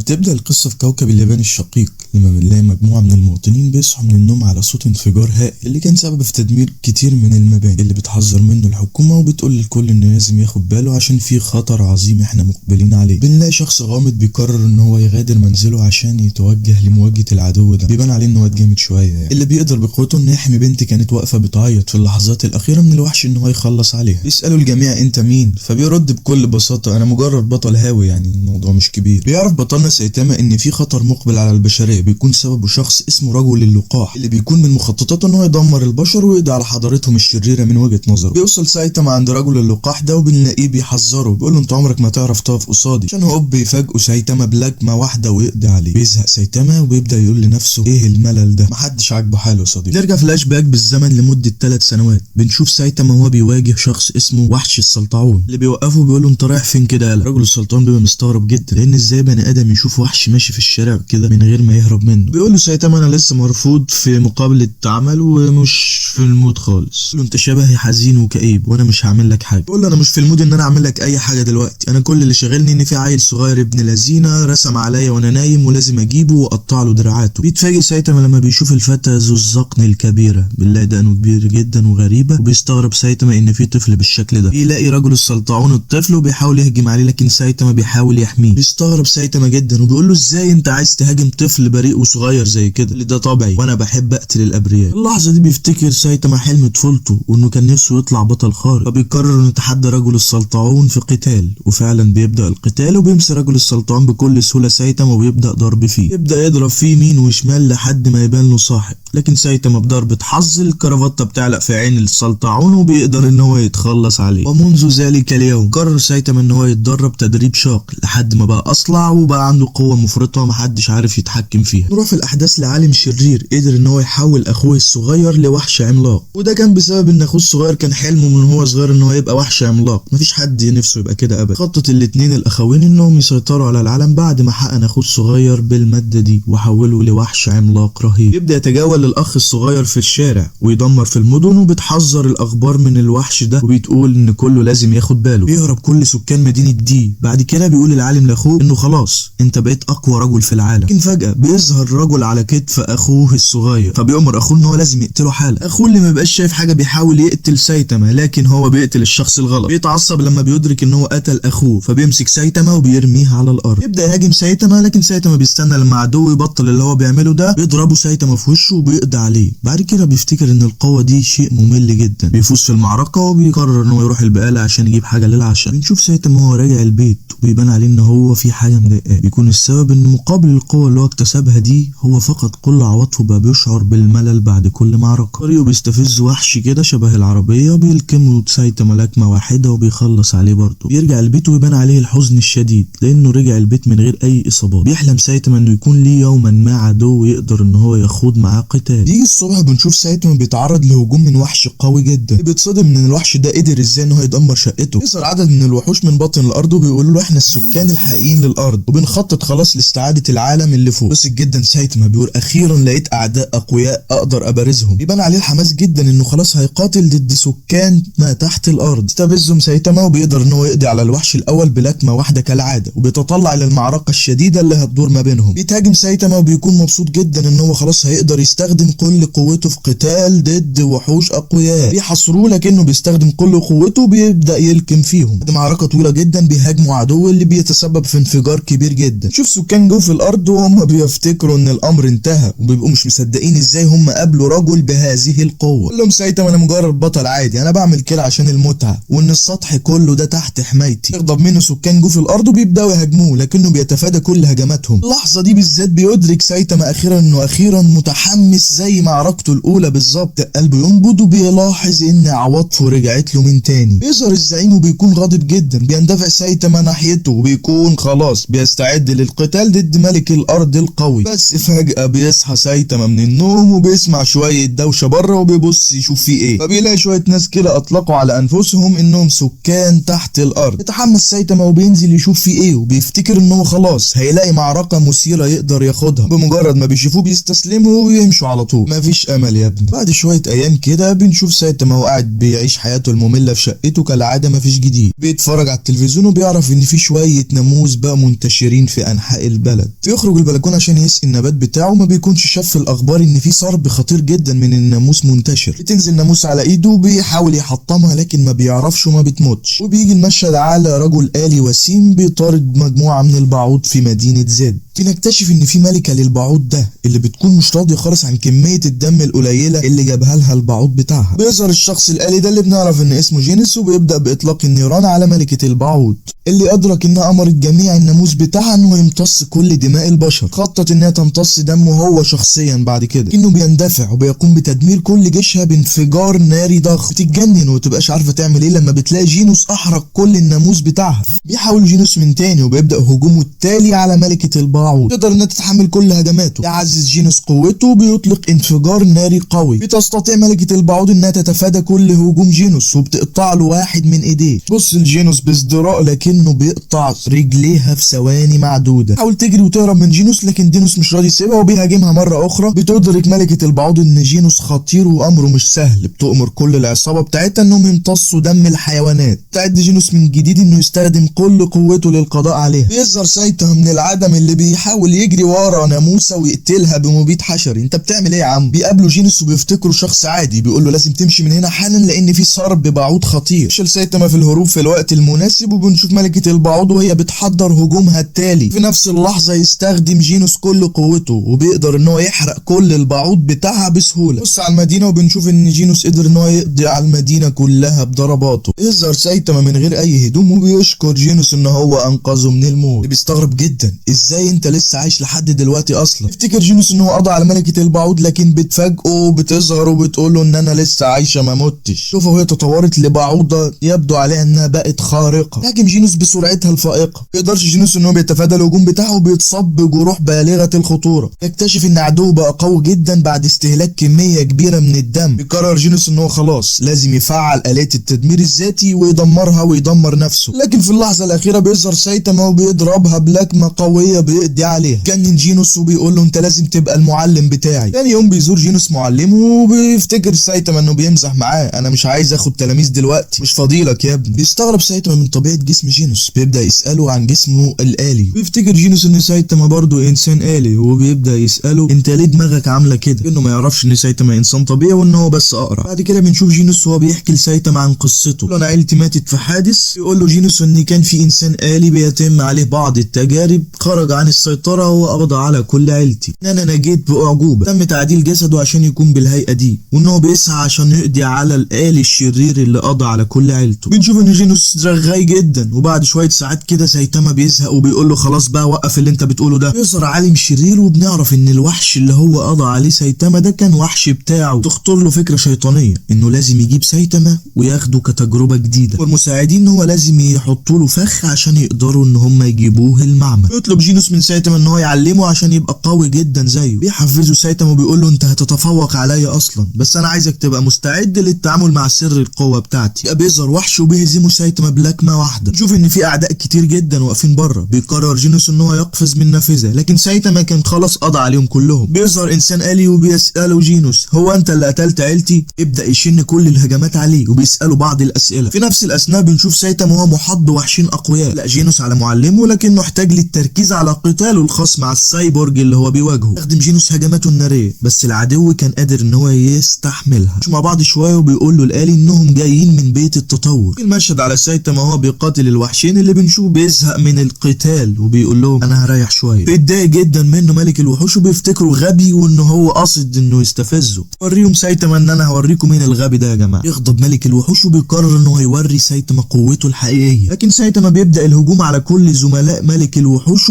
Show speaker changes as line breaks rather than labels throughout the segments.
بتبدأ القصة في كوكب اليابان الشقيق لما بنلاقي مجموعة من المواطنين بيصحوا من النوم على صوت انفجار هائل اللي كان سبب في تدمير كتير من المباني اللي بتحذر منه الحكومة وبتقول للكل انه لازم ياخد باله عشان في خطر عظيم احنا مقبلين عليه. بنلاقي شخص غامض بيقرر ان هو يغادر منزله عشان يتوجه لمواجهة العدو ده. بيبان عليه انه واد جامد شوية يعني. اللي بيقدر بقوته انه يحمي بنت كانت واقفة بتعيط في اللحظات الأخيرة من الوحش ان هو يخلص عليها. بيسألوا الجميع انت مين؟ فبيرد بكل بساطة انا مجرد بطل هاوي، يعني الموضوع مش كبير. بيعرف بطلنا سايتاما ان في خطر مقبل على البشريه بيكون سببه شخص اسمه رجل اللقاح اللي بيكون من مخططاته ان هو يدمر البشر ويقضي على حضارتهم الشريره من وجهه نظره. بيوصل سايتاما عند رجل اللقاح ده وبنلاقيه بيحذره، بيقول له انت عمرك ما تعرف تقف قصادي، عشان هو بيفاجئه سايتاما بلجمه واحده ويقضي عليه. بيزهق سايتاما وبيبدا يقول لنفسه ايه الملل ده، محدش عاجبه حاله يا صديقي. نرجع فلاش باك بالزمن لمده 3 سنوات. بنشوف سايتاما وهو بيواجه شخص اسمه وحش السلطعون اللي بيوقفه بيقول له انت رايح فين كده يالا. رجل السلطعون بيبقى مستغرب جدا لان ازاي بني ادم يشوف وحش ماشي في الشارع كده من غير ما يهرب منه. بيقول له سايتاما انا لسه مرفوض في مقابله عمل ومش في المود خالص. بيقول له انت شبهي حزين وكئيب وانا مش هعمل لك حاجه. بيقول له انا مش في المود ان انا اعمل لك اي حاجه دلوقتي، انا كل اللي شاغلني ان في عيل صغير ابن لذينه رسم عليا وانا نايم ولازم اجيبه واقطع له دراعاته. بيتفاجئ سايتاما لما بيشوف الفتى ذو الذقن الكبيره، بنلاقي دقنه كبير جدا وغريبه، وبيستغرب سايتاما ان في طفل بالشكل ده. بيلاقي رجل السلطعون الطفل وبيحاول يهجم عليه لكن سايتاما بيحاول يحميه. بيستغرب سايتاما جدا وبيقول له ازاي انت عايز تهاجم طفل بريء وصغير زي كده، اللي ده طبعي وانا بحب اقتل الابرياء. اللحظه دي بيفتكر سايتاما حلم طفولته وانه كان نفسه يطلع بطل خارق، فبيقرر انه يتحدى رجل السلطعون في قتال، وفعلا بيبدا القتال وبيمسك رجل السلطعون بكل سهوله سايتاما وبيبدا ضرب فيه. يبدا يضرب فيه يمين وشمال لحد ما يبان له صاحب، لكن سايتاما بضربه حظ الكرافته بتعلق في عين السلطعون وبيقدر ان هو يتخلص عليه. ومنذ ذلك اليوم قرر سايتاما ان هو يتدرب تدريب شاق لحد ما بقى اصلع وبقى عنده قوه مفرطه محدش عارف يتحكم فيها. نروح في الاحداث لعالم شرير قدر ان هو يحول اخوه الصغير لوحش عملاق، وده كان بسبب ان اخوه الصغير كان حلمه من هو صغير ان هو يبقى وحش عملاق. مفيش حد نفسه يبقى كده ابدا. خطط الاتنين الاخوين انهم يسيطروا على العالم بعد ما حقن اخوه الصغير بالماده دي وحوله لوحش عملاق رهيب. يبدا يتجول الاخ الصغير في الشارع ويدمر في المدن، وبتحذر الاخبار من الوحش ده وبتقول ان كله لازم ياخد باله. بيهرب كل سكان مدينه دي. بعد كده بيقول العالم لاخوه انه خلاص انت بقيت اقوى رجل في العالم. لكن فجاه بيظهر رجل على كتف اخوه الصغير، فبيأمر اخوه ان هو لازم يقتله حالا. اخوه اللي ما بقاش شايف حاجه بيحاول يقتل سايتاما، لكن هو بيقتل الشخص الغلط. بيتعصب لما بيدرك ان هو قتل اخوه، فبيمسك سايتاما وبيرميه على الارض. يبدا يهاجم سايتاما، لكن سايتاما بيستنى لما عدوه يبطل اللي هو بيعمله ده، بيضربه سايتاما في وشه وبيقضي عليه. بعد كده بيفتكر ان القوه دي شيء ممل جدا، بيفوز في المعركه وبيقرر ان هو يروح البقاله عشان يجيب حاجه للعشاء. بنشوف سايتاما وهو راجع البيت وبيبان عليه ان هو في حاجه مضايقاه، بيكون السبب ان مقابل القوه اللي هو اكتسبها دي هو فقد كل عواطفه، بقى بيشعر بالملل بعد كل معركه. طريقه بيستفز وحش كده شبه العربيه، بيلكمه سايتاما لكمه واحده وبيخلص عليه برضه. بيرجع البيت ويبان عليه الحزن الشديد لانه رجع البيت من غير اي اصابات. بيحلم سايتاما انه يكون ليه يوما ما عدو يقدر ان هو يخوض معاه قتال. بيجي الصبح بنشوف سايتاما بيتعرض لهجوم من وحش قوي جدا. بيتصدم ان الوحش ده قدر ازاي ان هو يدمر شقته. يظهر عدد من الوحوش من باطن الارض وبيقولوا له احنا السكان الحقيقيين للارض وبنخطط خلاص لاستعاده العالم اللي فوق. بسط جدا سايتاما بيقول اخيرا لقيت اعداء اقوياء اقدر ابارزهم. بيبان عليه الحماس جدا انه خلاص هيقاتل ضد سكان ما تحت الارض. استفزهم سايتاما وبيقدر ان هو يقضي على الوحش الاول بلكمه واحده كالعاده، وبيتطلع للمعركه الشديده اللي هتدور ما بينهم. بيتهاجم سايتاما وبيكون مبسوط جدا ان هو خلاص هيقدر يستخدم كل قوته في قتال ضد وحوش اقوياء. بيحاصروه لكنه بيستخدم كل قوته وبيبدا يلكم فيهم. بعد معركه طويله جدا بيهاجموا عدو اللي بيتسبب في انفجار كبير جدا. شوف سكان جو في الارض وهم بيفتكروا ان الامر انتهى وبيبقوا مش مصدقين ازاي هم قابلوا رجل بهذه القوه. قال لهم سايتاما انا مجرد بطل عادي، انا بعمل كده عشان المتعه وان السطح كله ده تحت حمايتي. يغضب منه سكان جو في الارض وبيبداوا يهاجموه لكنه بيتفادى كل هجماتهم. اللحظه دي بالذات بيدرك سايتاما اخيرا انه اخيرا متحمس زي معركته الاولى بالظبط. قلبه ينبض وبيلاحظ ان عواطفه رجعت له من تاني. بيظهر الزعيم وبيكون غاضب جدا، بيندفع سايتاما ناحيته وبيكون خلاص بيستعد للقتال ضد ملك الارض القوي. قوي. بس فجأة بيصحى سايتاما من النوم وبيسمع شوية دوشة بره وبيبص يشوف فيه ايه، فبيلاقي شوية ناس كده اطلقوا على انفسهم انهم سكان تحت الارض. يتحمس سايتاما وبينزل يشوف فيه ايه، وبيفتكر ان هو خلاص هيلاقي معركة مثيرة يقدر ياخدها. بمجرد ما بيشوفوه بيستسلموا ويمشوا على طول. مفيش امل يا ابني. بعد شوية ايام كده بنشوف سايتاما وهو قاعد بيعيش حياته المملة في شقته كالعادة، مفيش جديد. بيتفرج على التلفزيون وبيعرف ان في شوية ناموس بقى منتشرين في انحاء البلد. بيخرج البلكونة عشان يسقي النبات بتاعه، ما بيكونش شاف في الاخبار ان في صرب خطير جدا من الناموس منتشر. بتنزل ناموس على ايده وبيحاول يحطمها لكن ما بيعرفش وما بتموتش. وبيجي المشهد على رجل آلي وسيم بيطارد مجموعة من البعوض في مدينة زد. بنكتشف ان في ملكة للبعوض ده اللي بتكون مش راضية خالص عن كمية الدم القليلة اللي جابها لها البعوض بتاعها. بيظهر الشخص الآلي ده اللي بنعرف ان اسمه جينيس، وبيبدأ بإطلاق النيران على ملكة البعوض اللي أدرك انها أمرت جميع الناموس بتاعها انه يمتص كل دماء البشر. خطط انها تمتص دمه هو شخصيا بعد كده، انه بيندفع وبيقوم بتدمير كل جيشها بانفجار ناري ضخم. بتتجنن ومتبقاش عارفة تعمل ايه لما بتلاقي جينوس أحرق كل الناموس بتاعها. بيحاول جينوس من تاني وبيبدأ هجومه التالي على ملكة البعوض. تقدر انها تتحمل كل هجماته. يعزز جينوس قوته وبيطلق انفجار ناري قوي. بتستطيع ملكة البعوض انها تتفادى كل هجوم جينوس وبتقطع له واحد من ايديه. بص لجينوس بازدراء لكنه بيقطع رجليها في ثواني معدودة. حاول تجري وتهرب من جينوس لكن دينوس مش راضي يسيبها وبيهاجمها مرة اخرى. بتدرك ملكة البعوض ان جينوس خطير وامره مش سهل. بتؤمر كل العصابة بتاعتها انهم يمتصوا دم الحيوانات. تعد جينوس من جديد انه يستخدم كل قوته للقضاء عليها. بيظهر سايتاما من العدم اللي بيحاول يجري ورا ناموسة ويقتلها بمبيد حشري. انت بتعمل ايه يا عم؟ بيقابلوا جينوس وبيفتكروا شخص عادي. بيقول له لازم تمشي من هنا حالا لان في صرب بعوض خطير. شال سايتاما في الهروب في الوقت المناسب، وبنشوف ملكة البعوض وهي بتحضر هجومها التالي. في نفس اللحظة يستخدم جينوس كل قوته وبيقدر ان هو يحرق كل البعوض بتاعها بسهولة. بص على المدينة وبنشوف ان جينوس قدر ان هو يقضي على المدينة كلها بضرباته. يظهر سايتاما من غير اي هدوم وبيشكر جينوس ان هو انقذه من الموت. بيستغرب جدا ازاي انت لسه عايش لحد دلوقتي اصلا. يفتكر جينوس ان هو قضى على ملكة البعوض لكن بتفاجئه وبتظهر وبتقول له ان انا لسه عايشة ما متش. شوفها وهي تطورت لبعوضة يبدو عليها انها بقت خارقة. لكن جينوس بسرعتها الفائقة. ما يقدرش جينوس ان هو بيتفادى الهجوم بتاعه وبيتصاب بجروح بالغة الخطورة. يكتشف ان عدوه بقى قوي جدا بعد استهلاك كمية كبيرة من الدم. بيقرر جينوس ان هو خلاص لازم يفعل آلات التدمير الذاتي ويدمرها ويدمر نفسه. لكن في اللحظة الأخيرة بيظهر سايتاما وبيضربها بلكمة قوية بيقضي عليها. جنن جينوس وبيقول له انت لازم تبقى المعلم بتاعي. تاني يوم بيزور جينوس معلمه وبيفتكر سايتاما انه بيمزح معاه. انا مش عايز اخد تلاميذ دلوقتي، مش فاضيلك يا ابني. بيستغرب سايتاما من طبيعة جسم جينوس. بيبدأ يسأله عن جسمه الآلي. بيفتكر جينوس ان سايتاما برضه انسان آلي وبيبدأ يسأله انت ليه دماغك عاملة كده؟ انه ما يعرفش ان سايتاما انسان طبيعي وان هو بس اقرع. بعد كده بنشوف جينوس وهو بيحكي لسايتاما عن قصته. انا عيلتي ماتت في حادث. يقول له جينوس ان كان في انسان آلي بيتم عليه بعض التجارب خرج عن السيطرة وقضى على كل عيلتي. انا نجيت باعجوبة. تم تعديل جسده عشان يكون بالهيئة دي وان هو بيسعى عشان يقضي على الآلي الشرير اللي قضى على كل عيلته. بنشوف ان جينوس رغاي جدا. وبعد شوية ساعات كده سايتاما بيزهق وبيقول له خلاص بقى وقف اللي انت بتقوله ده. بيظهر عالم شرير وبنعرف ان الوحش اللي هو قضى عليه سايتاما ده كان وحش بتاعه. تخطر له فكرة شيطانية انه لازم يجيب سايتاما وياخده كتجربة جديدة، والمساعدين ان هو لازم يحطوا له فخ عشان يقدروا ان هم يجيبوه المعمل. بيطلب جينوس من سايتاما ان هو يعلمه عشان يبقى قوي جدا زيه. بيحفزه سايتاما وبيقول له انت هتتفوق عليا اصلا بس انا عايزك تبقى مستعد للتعامل مع سر القوة بتاعتي. بيظهر وحش وبيهزمه سايتاما بلكمة واحدة. نشوف ان في اعداء كتير جدا واقفين بره. بيقرر جينوس ان هو يقفز من نافذة لكن سايتاما كان خلاص قضى عليهم كلهم. بيظهر انسان آلي وبيسأله جينوس هو انت اللي قتلت عيلتي؟ يبدأ يشن كل الهجمات عليه وبيسأله بعض الاسئلة. في نفس الاثناء بنشوف سايتاما وهو محاط بوحشين اقوياء. لا جينوس على معلمه لكنه احتاج للتركيز على قتاله الخاص مع السايبورج اللي هو بيواجهه. استخدم جينوس هجماته النارية بس العدو كان قادر ان هو يستحملها. مش مع بعض شوية وبيقول له الآلي انهم جايين من بيت التطور. في المشهد على سايتاما وهو بيقاتل الوحشين اللي بنشوف بيزهق من القتال وبيقول لهم انا هريح شوية. بيتضايق جدا منه ملك الوحوش وبيفتكره غبي وانه هو قاصد انه يستفزه. وريهم سايتاما ان انا هوريكم مين الغبي ده يا جماعة. يغضب ملك الوحوش وبيقرر انه هيوري سايتاما قوته الحقيقية. لكن سايتاما بيبدأ الهجوم على كل زملاء ملك الوحوش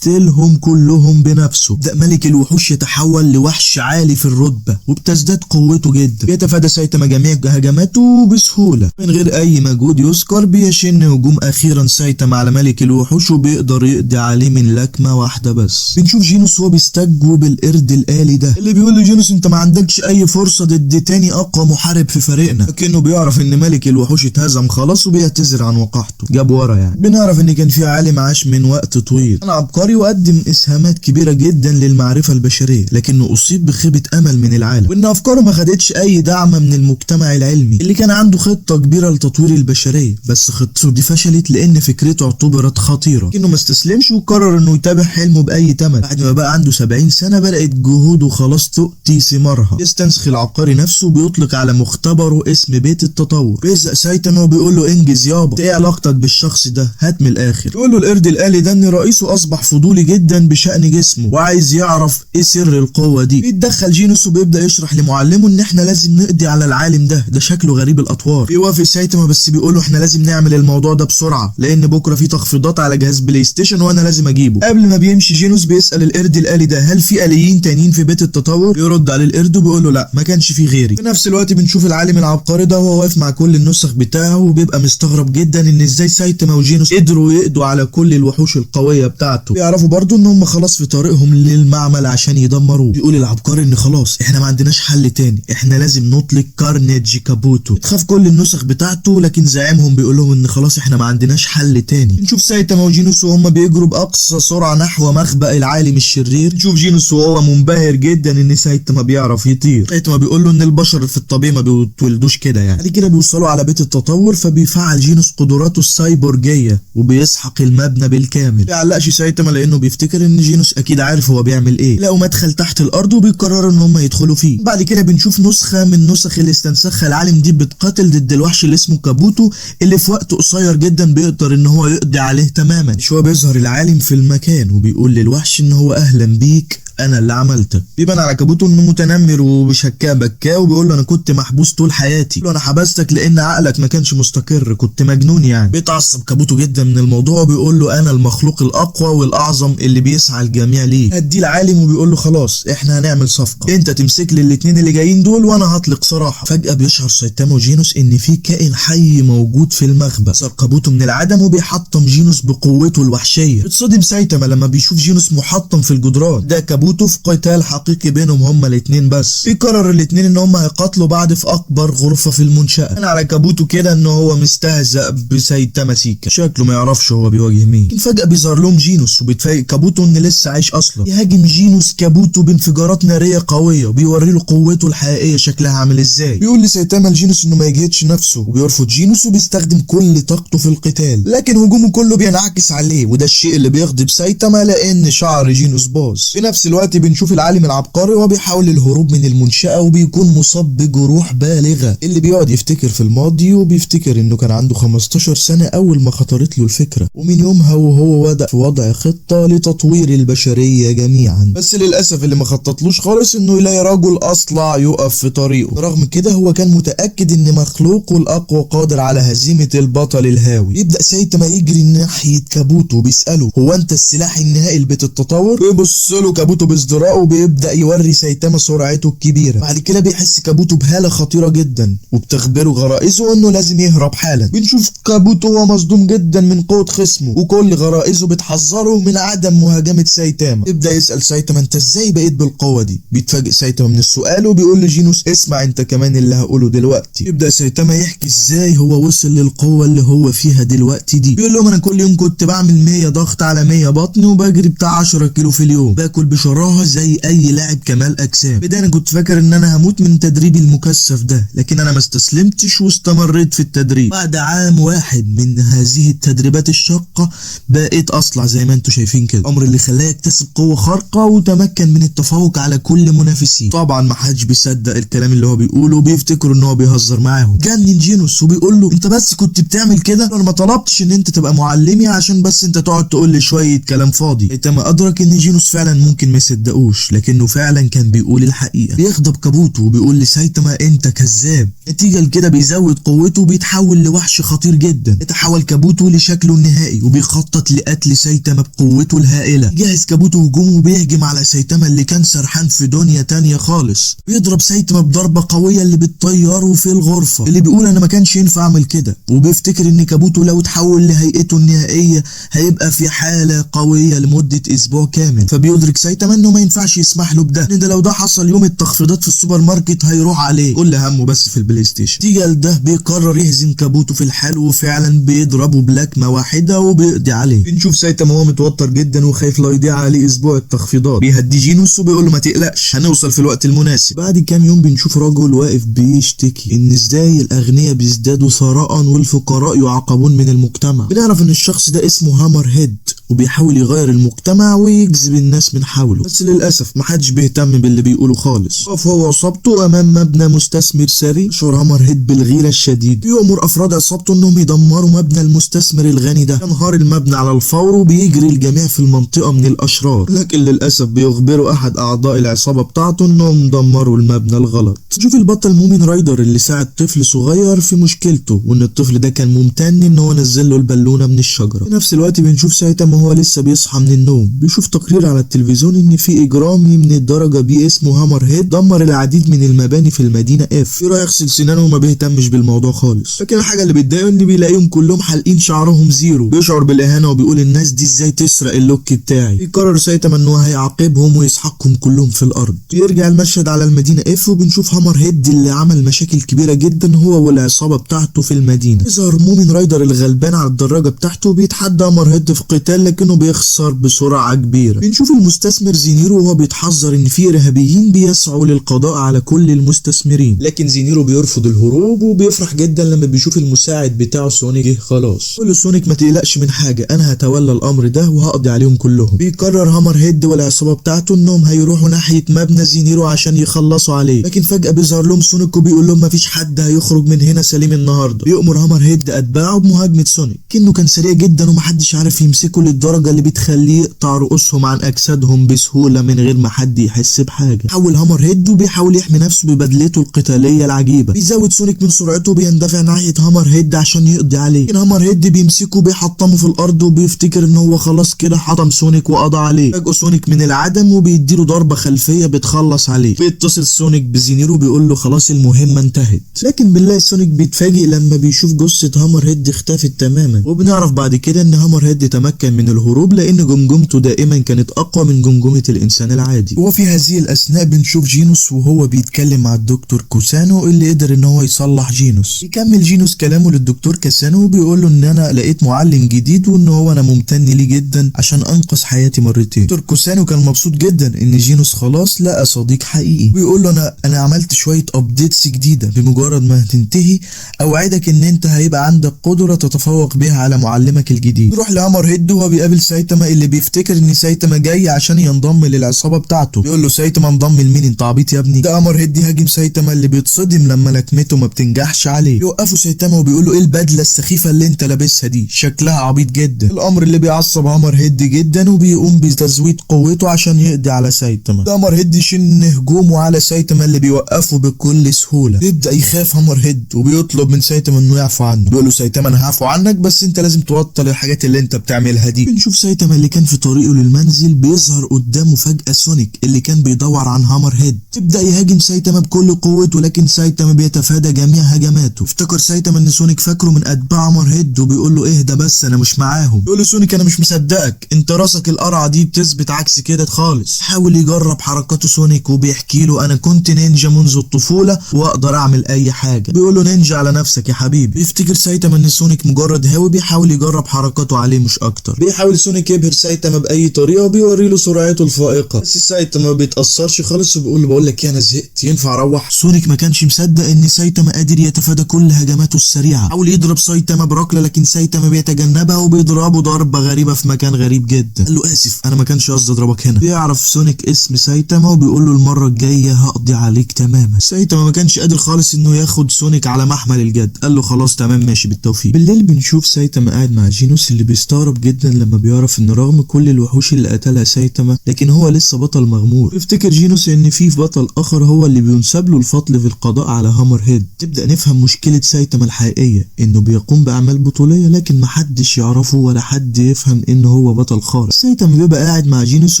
ويقتلهم كلهم بنفسه. بدأ ملك الوحوش يتحول لوحش عالي في الرتبة وبتزداد قوته جدا. بيتفادى سايتاما جميع هجماته بسهولة من غير اي مجهود يذكر. بيشن هجوم اخيرا سايتاما على ملك الوحوش وبيقدر يقضي عليه من لكمة واحدة بس. بنشوف جينوس وهو بيستجوب القرد الآلي ده اللي بيقول له جينوس انت ما عندكش اي فرصة ضد تاني اقوى محارب في فريقنا، لكنه بيعرف ان ملك الوحوش اتهزم خلاص وبيعتذر عن وقاحته. جاب ورا يعني. بنعرف ان كان في عالم عاش من وقت طويل، كان عبقري وقدم اسهامات كبيرة جدا للمعرفة البشرية، لكنه اصيب بخيبة امل من العالم وان افكاره ما خدتش اي دعم من المجتمع العلمي اللي كان عنده خطة كبيرة لتطوير البشرية. بس خطته دي فشلت لان فكرته اعتبرت خطيرة، لكنه ما استسلمش وقرر انه يتابع حلمه باي ثمن. بعد ما بقى عنده 70 سنة بدأت جهوده خلاص تؤتي ثمارها. يستنسخ العبقري نفسه وبيطلق على مختبره اسم بيت التطور. بيزق سايتاما وبيقول له انجز يابا، ايه علاقتك بالشخص ده؟ هات من الاخر. يقول له القرد الآلي ده ان رئيسه اصبح فضولي جدا بشأن جسمه وعايز يعرف ايه سر القوة دي. بيتدخل جينوس وبيبدأ يشرح لمعلمه ان احنا لازم نقضي على العالم ده شكله غريب الاطوار. بيوافق سايتاما بس بيقول له احنا لازم نعمل الموضوع ده بسرعة لان بكرة في تخفيضات على جهاز بلاي ستيشن وانا لازم اجيبه. قبل ما بيمشي جينوس بيسأل القرد الآلي ده هل في آليين تانيين في بيت التطور؟ بيرد عليه القرد وبيقول له لا ما كانش في غيري. في نفس الوقت بنشوف العالم العبقري ده وهو واقف مع كل النسخ بتاعه وبيبقى مستغرب جدا ان ازاي سايتاما وجينوس قدروا يقضوا على كل الوحوش القوية بتاعته. بيعرفوا برضو ان هم خلاص في طريقهم للمعمل عشان يدمروه. بيقول العبقري ان خلاص احنا ما عندناش حل تاني، احنا لازم نطلق كارنيج كابوتو. بتخاف كل النسخ بتاعته لكن زعيمهم بيقول لهم ان خلاص احنا ما عندناش حل تاني. بنشوف سايتاما وجينوس وهم بيجروا باقصى سرعة نحو مخبأ العالم الشرير. نشوف جينوس وهو منبهر جدا ان سايتاما بيعرف يطير. سايتاما بيقول له ان البشر في الطبيعي ما بيتولدوش كده يعني. بعد كده بيوصلوا على بيت التطور فبيفعل جينوس قدراته السايبورجية وبيسحق المبنى بالكامل. ما بيعلقش سايتاما لانه بيفتكر ان جينوس اكيد عارف هو بيعمل ايه. لقوا مدخل تحت الارض وبيقرروا ان هم يدخلوا فيه. بعد كده بنشوف نسخة من نسخ اللي استنسخها العالم دي بتقاتل ضد الوحش اللي اسمه كابوتو اللي في وقت قصير جدا بيقدر ان هو يقضي عليه تماما. شوية بيظهر العالم في المكان وبيقول للوحش ان هو اهلا بيك انا اللي عملتك. بيبان على كابوتو انه متنمر وبشكاه بكاه وبيقول له انا كنت محبوس طول حياتي. بيقول له انا حبستك لان عقلك ما كانش مستقر، كنت مجنون يعني. بيتعصب كابوتو جدا من الموضوع وبيقول له انا المخلوق الاقوى والاعظم اللي بيسعى الجميع ليه. هدي العالم وبيقول له خلاص احنا هنعمل صفقه، انت تمسك لي الاثنين اللي جايين دول وانا هطلق سراحه. فجاه بيشعر سايتاما وجينوس ان في كائن حي موجود في المخبأ. صار كابوتو من العدم وبيحطم جينوس بقوته الوحشيه. بيتصدم سايتاما لما بيشوف جينوس محطم في الجدران. ده كابوتو في قتال حقيقي بينهم هما الاثنين بس. بيقرر الاثنين ان هما هيقاتلوا بعض في اكبر غرفه في المنشاه. انا على كابوتو كده ان هو مستهزأ بسايتاما سيكا، شكله ما يعرفش هو بيواجه مين. فجاه بيظهر لهم جينوس وبيتفاجئ كابوتو ان لسه عايش اصلا. يهاجم جينوس كابوتو بانفجارات ناريه قويه وبيوري له قوته الحقيقيه شكلها عامل ازاي. بيقول لسايتاما لجينوس انه ما يجهدش نفسه وبيرفض جينوس وبيستخدم كل طاقته في القتال، لكن هجومه كله بينعكس عليه وده الشيء اللي بيغضب سايتاما لان شعر جينوس باظ. في نفس الوقت بنشوف العالم العبقري وهو بيحاول الهروب من المنشأة وبيكون مصاب بجروح بالغة. اللي بيقعد يفتكر في الماضي وبيفتكر انه كان عنده 15 سنة اول ما خطرت له الفكرة، ومن يومها وهو بدأ في وضع خطة لتطوير البشرية جميعا. بس للأسف اللي ما خططلوش خالص انه يلاقي رجل اصلع يقف في طريقه. رغم كده هو كان متأكد ان مخلوقه الاقوى قادر على هزيمة البطل الهاوي. يبدأ سايتاما يجري ناحية كابوتو بيسأله هو انت السلاح النهائي لبيت التطور؟ بيبص له كابوتو بازدراء وبيبدأ يوري سايتاما سرعته الكبيرة. بعد كده بيحس كابوتو بهالة خطيرة جدا وبتخبره غرائزه انه لازم يهرب حالا. بنشوف كابوتو هو مصدوم جدا من قوة خصمه وكل غرائزه بتحذره من عدم مهاجمة سايتاما. يبدأ يسأل سايتاما انت ازاي بقيت بالقوة دي؟ بيتفاجئ سايتاما من السؤال وبيقول لجينوس اسمع انت كمان اللي هقوله دلوقتي. يبدأ سايتاما يحكي ازاي هو وصل للقوة اللي هو فيها دلوقتي دي. بيقول لهم انا كل يوم كنت بعمل 100 ضغط على 100 بطن وبجري بتاع 10 كيلو في اليوم، باكل بشراهة زي اي لاعب كمال اجسام. بداية انا كنت فاكر ان انا هموت من تدريبي المكثف ده، لكن انا ما استسلمتش واستمريت في التدريب. بعد عام واحد من هذه التدريبات الشاقة بقيت اصلع زي ما انتم شايفين كده، الامر اللي خلاه يكتسب قوة خارقة وتمكن من التفوق على كل منافسيه. طبعا ما حدش بيصدق الكلام اللي هو بيقوله وبيفتكروا ان هو بيهزر معاهم. جنن جينوس وبيقول له انت بس كنت بتعمل كده، انا ما طلبتش ان انت تبقى معلمي عشان بس انت تقعد تقول لي شوية كلام فاضي. سايتاما ادرك ان جينوس فعلا ممكن ما يصدقوش، لكنه فعلا كان بيقول الحقيقة. بيغضب كابوتو وبيقول لسايتاما انت كذاب. نتيجة لكده بيزود قوته وبيتحول لوحش خطير جدا. يتحول كابوتو لشكله النهائي وبيخطط لقتل سايتاما بقوته الهائلة. جهز كابوتو هجومه وبيهجم على سايتاما اللي كان سرحان في دنيا تانية خالص. بيضرب سايتاما بضربة قوية اللي بتطيره في الغرفة. اللي بيقول انا ما كانش ينفع اعمل كده، وبيفتكر ان كابوتو لو اتحول لهيئته النهائية هيبقى في حالة قوية لمدة اسبوع كامل. فبيدرك سايتاما انه ما ينفعش يسمح له بده، لان ده لو ده حصل يوم التخفيضات في السوبر ماركت هيروح عليه. كل همه بس في البلاي ستيشن. تيجي لده بيقرر يهزم كابوتو في الحال، وفعلا بيضربه بلكمة واحدة وبيقضي عليه. بنشوف سايتاما وهو متوتر جدا وخايف لا يضيع عليه اسبوع التخفيضات. بيهدي جينوس وبيقول له ما تقلقش هنوصل في الوقت المناسب. بعد كام يوم بنشوف رجل واقف بيشتكي ان ازاي الاغنياء بيزدادوا ثراء والفقراء يعاقبون من المجتمع. بنعرف ان الشخص ده اسمه هامر هيد وبيحاول يغير المجتمع ويجذب الناس من حوله، بس للاسف محدش بيهتم باللي بيقوله خالص. وقف هو وعصابته امام مبنى مستثمر ثري. يشعر هامر هيد بالغيره الشديد. بيأمر افراد عصابته انهم يدمروا مبنى المستثمر الغني ده. ينهار المبنى على الفور وبيجري الجميع في المنطقه من الاشرار، لكن للاسف بيخبروا احد اعضاء العصابه بتاعته انهم دمروا المبنى الغلط. نشوف البطل مومن رايدر اللي ساعد طفل صغير في مشكلته، وان الطفل ده كان ممتن ان هو نزل له البالونه من الشجره. في نفس الوقت بنشوف سايتاما وهو لسه بيصحى من النوم. بيشوف تقرير على التلفزيون ان في اجرامي من الدرجه بي اسمه هامر هيد دمر العديد من المباني في المدينه اف. رايح يغسل سنانه وما بيهتمش بالموضوع خالص، لكن الحاجه اللي بتضايقه ان بيلاقيهم كلهم حالقين شعرهم زيرو. بيشعر بالاهانه وبيقول الناس دي ازاي تسرق اللوك بتاعي. بيقرر سايتاما انه هيعاقبهم ويسحقهم كلهم في الارض. بيرجع المشهد على المدينه اف وبنشوف هامر هيد اللي عمل مشاكل كبيره جدا هو والعصابه بتاعته في المدينه. يظهر مومن رايدر الغلبان على الدراجه بتاعته وبيتحدى هامر هيد في قتال، لكنه بيخسر بسرعه كبيره. بنشوف المستثمر زينيرو وهو بيتحذر ان في ارهابيين بيسعوا للقضاء على كل المستثمرين، لكن زينيرو بيرفض الهروب وبيفرح جدا لما بيشوف المساعد بتاعه سونيك جه خلاص. يقول له سونيك ما تقلقش من حاجه، انا هتولى الامر ده وهقضي عليهم كلهم. بيقرر هامر هيد والعصابه بتاعته انهم هيروحوا ناحيه مبنى زينيرو عشان يخلصوا عليه، لكن فجاه بيظهر لهم سونيك وبيقول لهم مفيش حد هيخرج من هنا سليم النهارده. بيأمر هامر هيد اتباعه بمهاجمه سونيك، كأنه كان سريع جدا ومحدش عارف يمسكه للدرجه اللي بتخليه يقطع رؤوسهم عن اجسادهم بسهوله من غير ما حد يحس بحاجه. حول هامر هيد وبيحاول يحمي نفسه ببدلته القتاليه العجيبه. بيزود سونيك من سرعته وبيندفع ناحيه هامر هيد عشان يقضي عليه، لكن هامر هيد بيمسكه وبيحطمه في الارض وبيفتكر ان هو خلاص كده حطم سونيك وقضى عليه. فجأة سونيك من العدم وبيديله ضربه خلفيه بتخلص عليه. بيتصل سونيك بزينيرو بيقول له خلاص المهمه انتهت، لكن بنلاقي سونيك بيتفاجئ لما بيشوف جثه هامر هيد اختفت تماما. وبنعرف بعد كده ان هامر هيد تمكن من الهروب لان جمجمته دائما كانت اقوى من جمجمه الانسان العادي. وفي هذه الاثناء بنشوف جينوس وهو بيتكلم مع الدكتور كوسانو اللي قدر ان هو يصلح جينوس. يكمل جينوس كلامه للدكتور كاسانو وبيقول له ان انا لقيت معلم جديد وان هو انا ممتن ليه جدا عشان انقذ حياتي مرتين. دكتور كوسانو كان مبسوط جدا ان جينوس خلاص لقى صديق حقيقي. بيقول له انا عملت شويه ابديتس جديده، بمجرد ما هتنتهي اوعدك ان انت هيبقى عندك قدره تتفوق بيها على معلمك الجديد. نروح لهامر هيد وهو بيقابل سايتاما اللي بيفتكر ان سايتاما جاي عشان ينضم للعصابه بتاعته. بيقول له سايتاما انضم لمين انت عبيط يا ابني؟ ده هامر هيد يهاجم سايتاما اللي بيتصدم لما لكمته ما بتنجحش عليه. يوقفوا سايتاما وبيقول له ايه البدله السخيفه اللي انت لابسها دي؟ شكلها عبيط جدا. الامر اللي بيعصب هامر هيد جدا وبيقوم بتزويد قوته عشان يقضي على سايتاما. ده هامر هيد يشن هجومه على سايتاما اللي بيوقفه بكل سهوله. بيبدا يخاف هامر هيد وبيطلب من سايتاما انه يعفو عنه. بيقول له سايتاما انا هعفو عنك بس انت لازم تبطل الحاجات اللي انت بتعملها دي. بنشوف سايتاما اللي كان في طريقه للمنزل بيظهر قدامه فجاه سونيك اللي كان بيدور عن هامر هيد. يبدا يهاجم سايتاما بكل قوته، لكن سايتاما بيتفادى جميع هجماته. افتكر سايتاما ان سونيك فاكره من اتباع هامر هيد وبيقول له اهدى بس انا مش معاهم. بيقول له سونيك انا مش مصدقك، انت راسك القرعه دي بتثبت عكس كده خالص. حاول يجرب حركاته سونيك وبيحكي له انا كنت نينجا منذ الطفوله واقدر اعمل اي حاجه. بيقول له نينجا على نفسك يا حبيبي. بيفتكر سايتاما ان سونيك مجرد هاوي بيحاول يجرب حركاته عليه مش اكتر. بيحاول سونيك يبهر سايتاما باي طريقه وبيوري له سرعته الفائقه، بس سايتاما ما بيتاثرش خالص وبيقول له بقول لك انا زهقت ينفع اروح؟ سونيك ما كانش مصدق ان سايتاما قادر يتفادى كل هجماته السريعه. حاول يضرب سايتاما بركله لكن سايتاما بيتجنبها وبيضربه ضربه غريبه في مكان غريب جدا. قال له اسف انا ما كانش قصدي اضربك هنا. بيعرف سونيك اسم سايتاما وبيقول له المره الجايه هقضي عليك تماما. سايتاما ما كانش قادر خالص انه ياخد سونيك على محمل الجد. قال له خلاص تمام ماشي بالتوفيق. بالليل بنشوف سايتاما قاعد مع جينوس اللي بيستغرب جدا لما بيعرف ان رغم كل الوحوش اللي قتلها سايتاما لكن هو لسه بطل مغمور. بيفتكر جينوس ان في بطل اخر هو اللي بينسب له الفضل في القضاء على هامر هيد. تبدأ نفهم مشكلة سايتاما الحقيقية، انه بيقوم باعمال بطولية لكن محدش يعرفه ولا حد يفهم انه هو بطل خارق. سايتاما بيبقى قاعد مع جينوس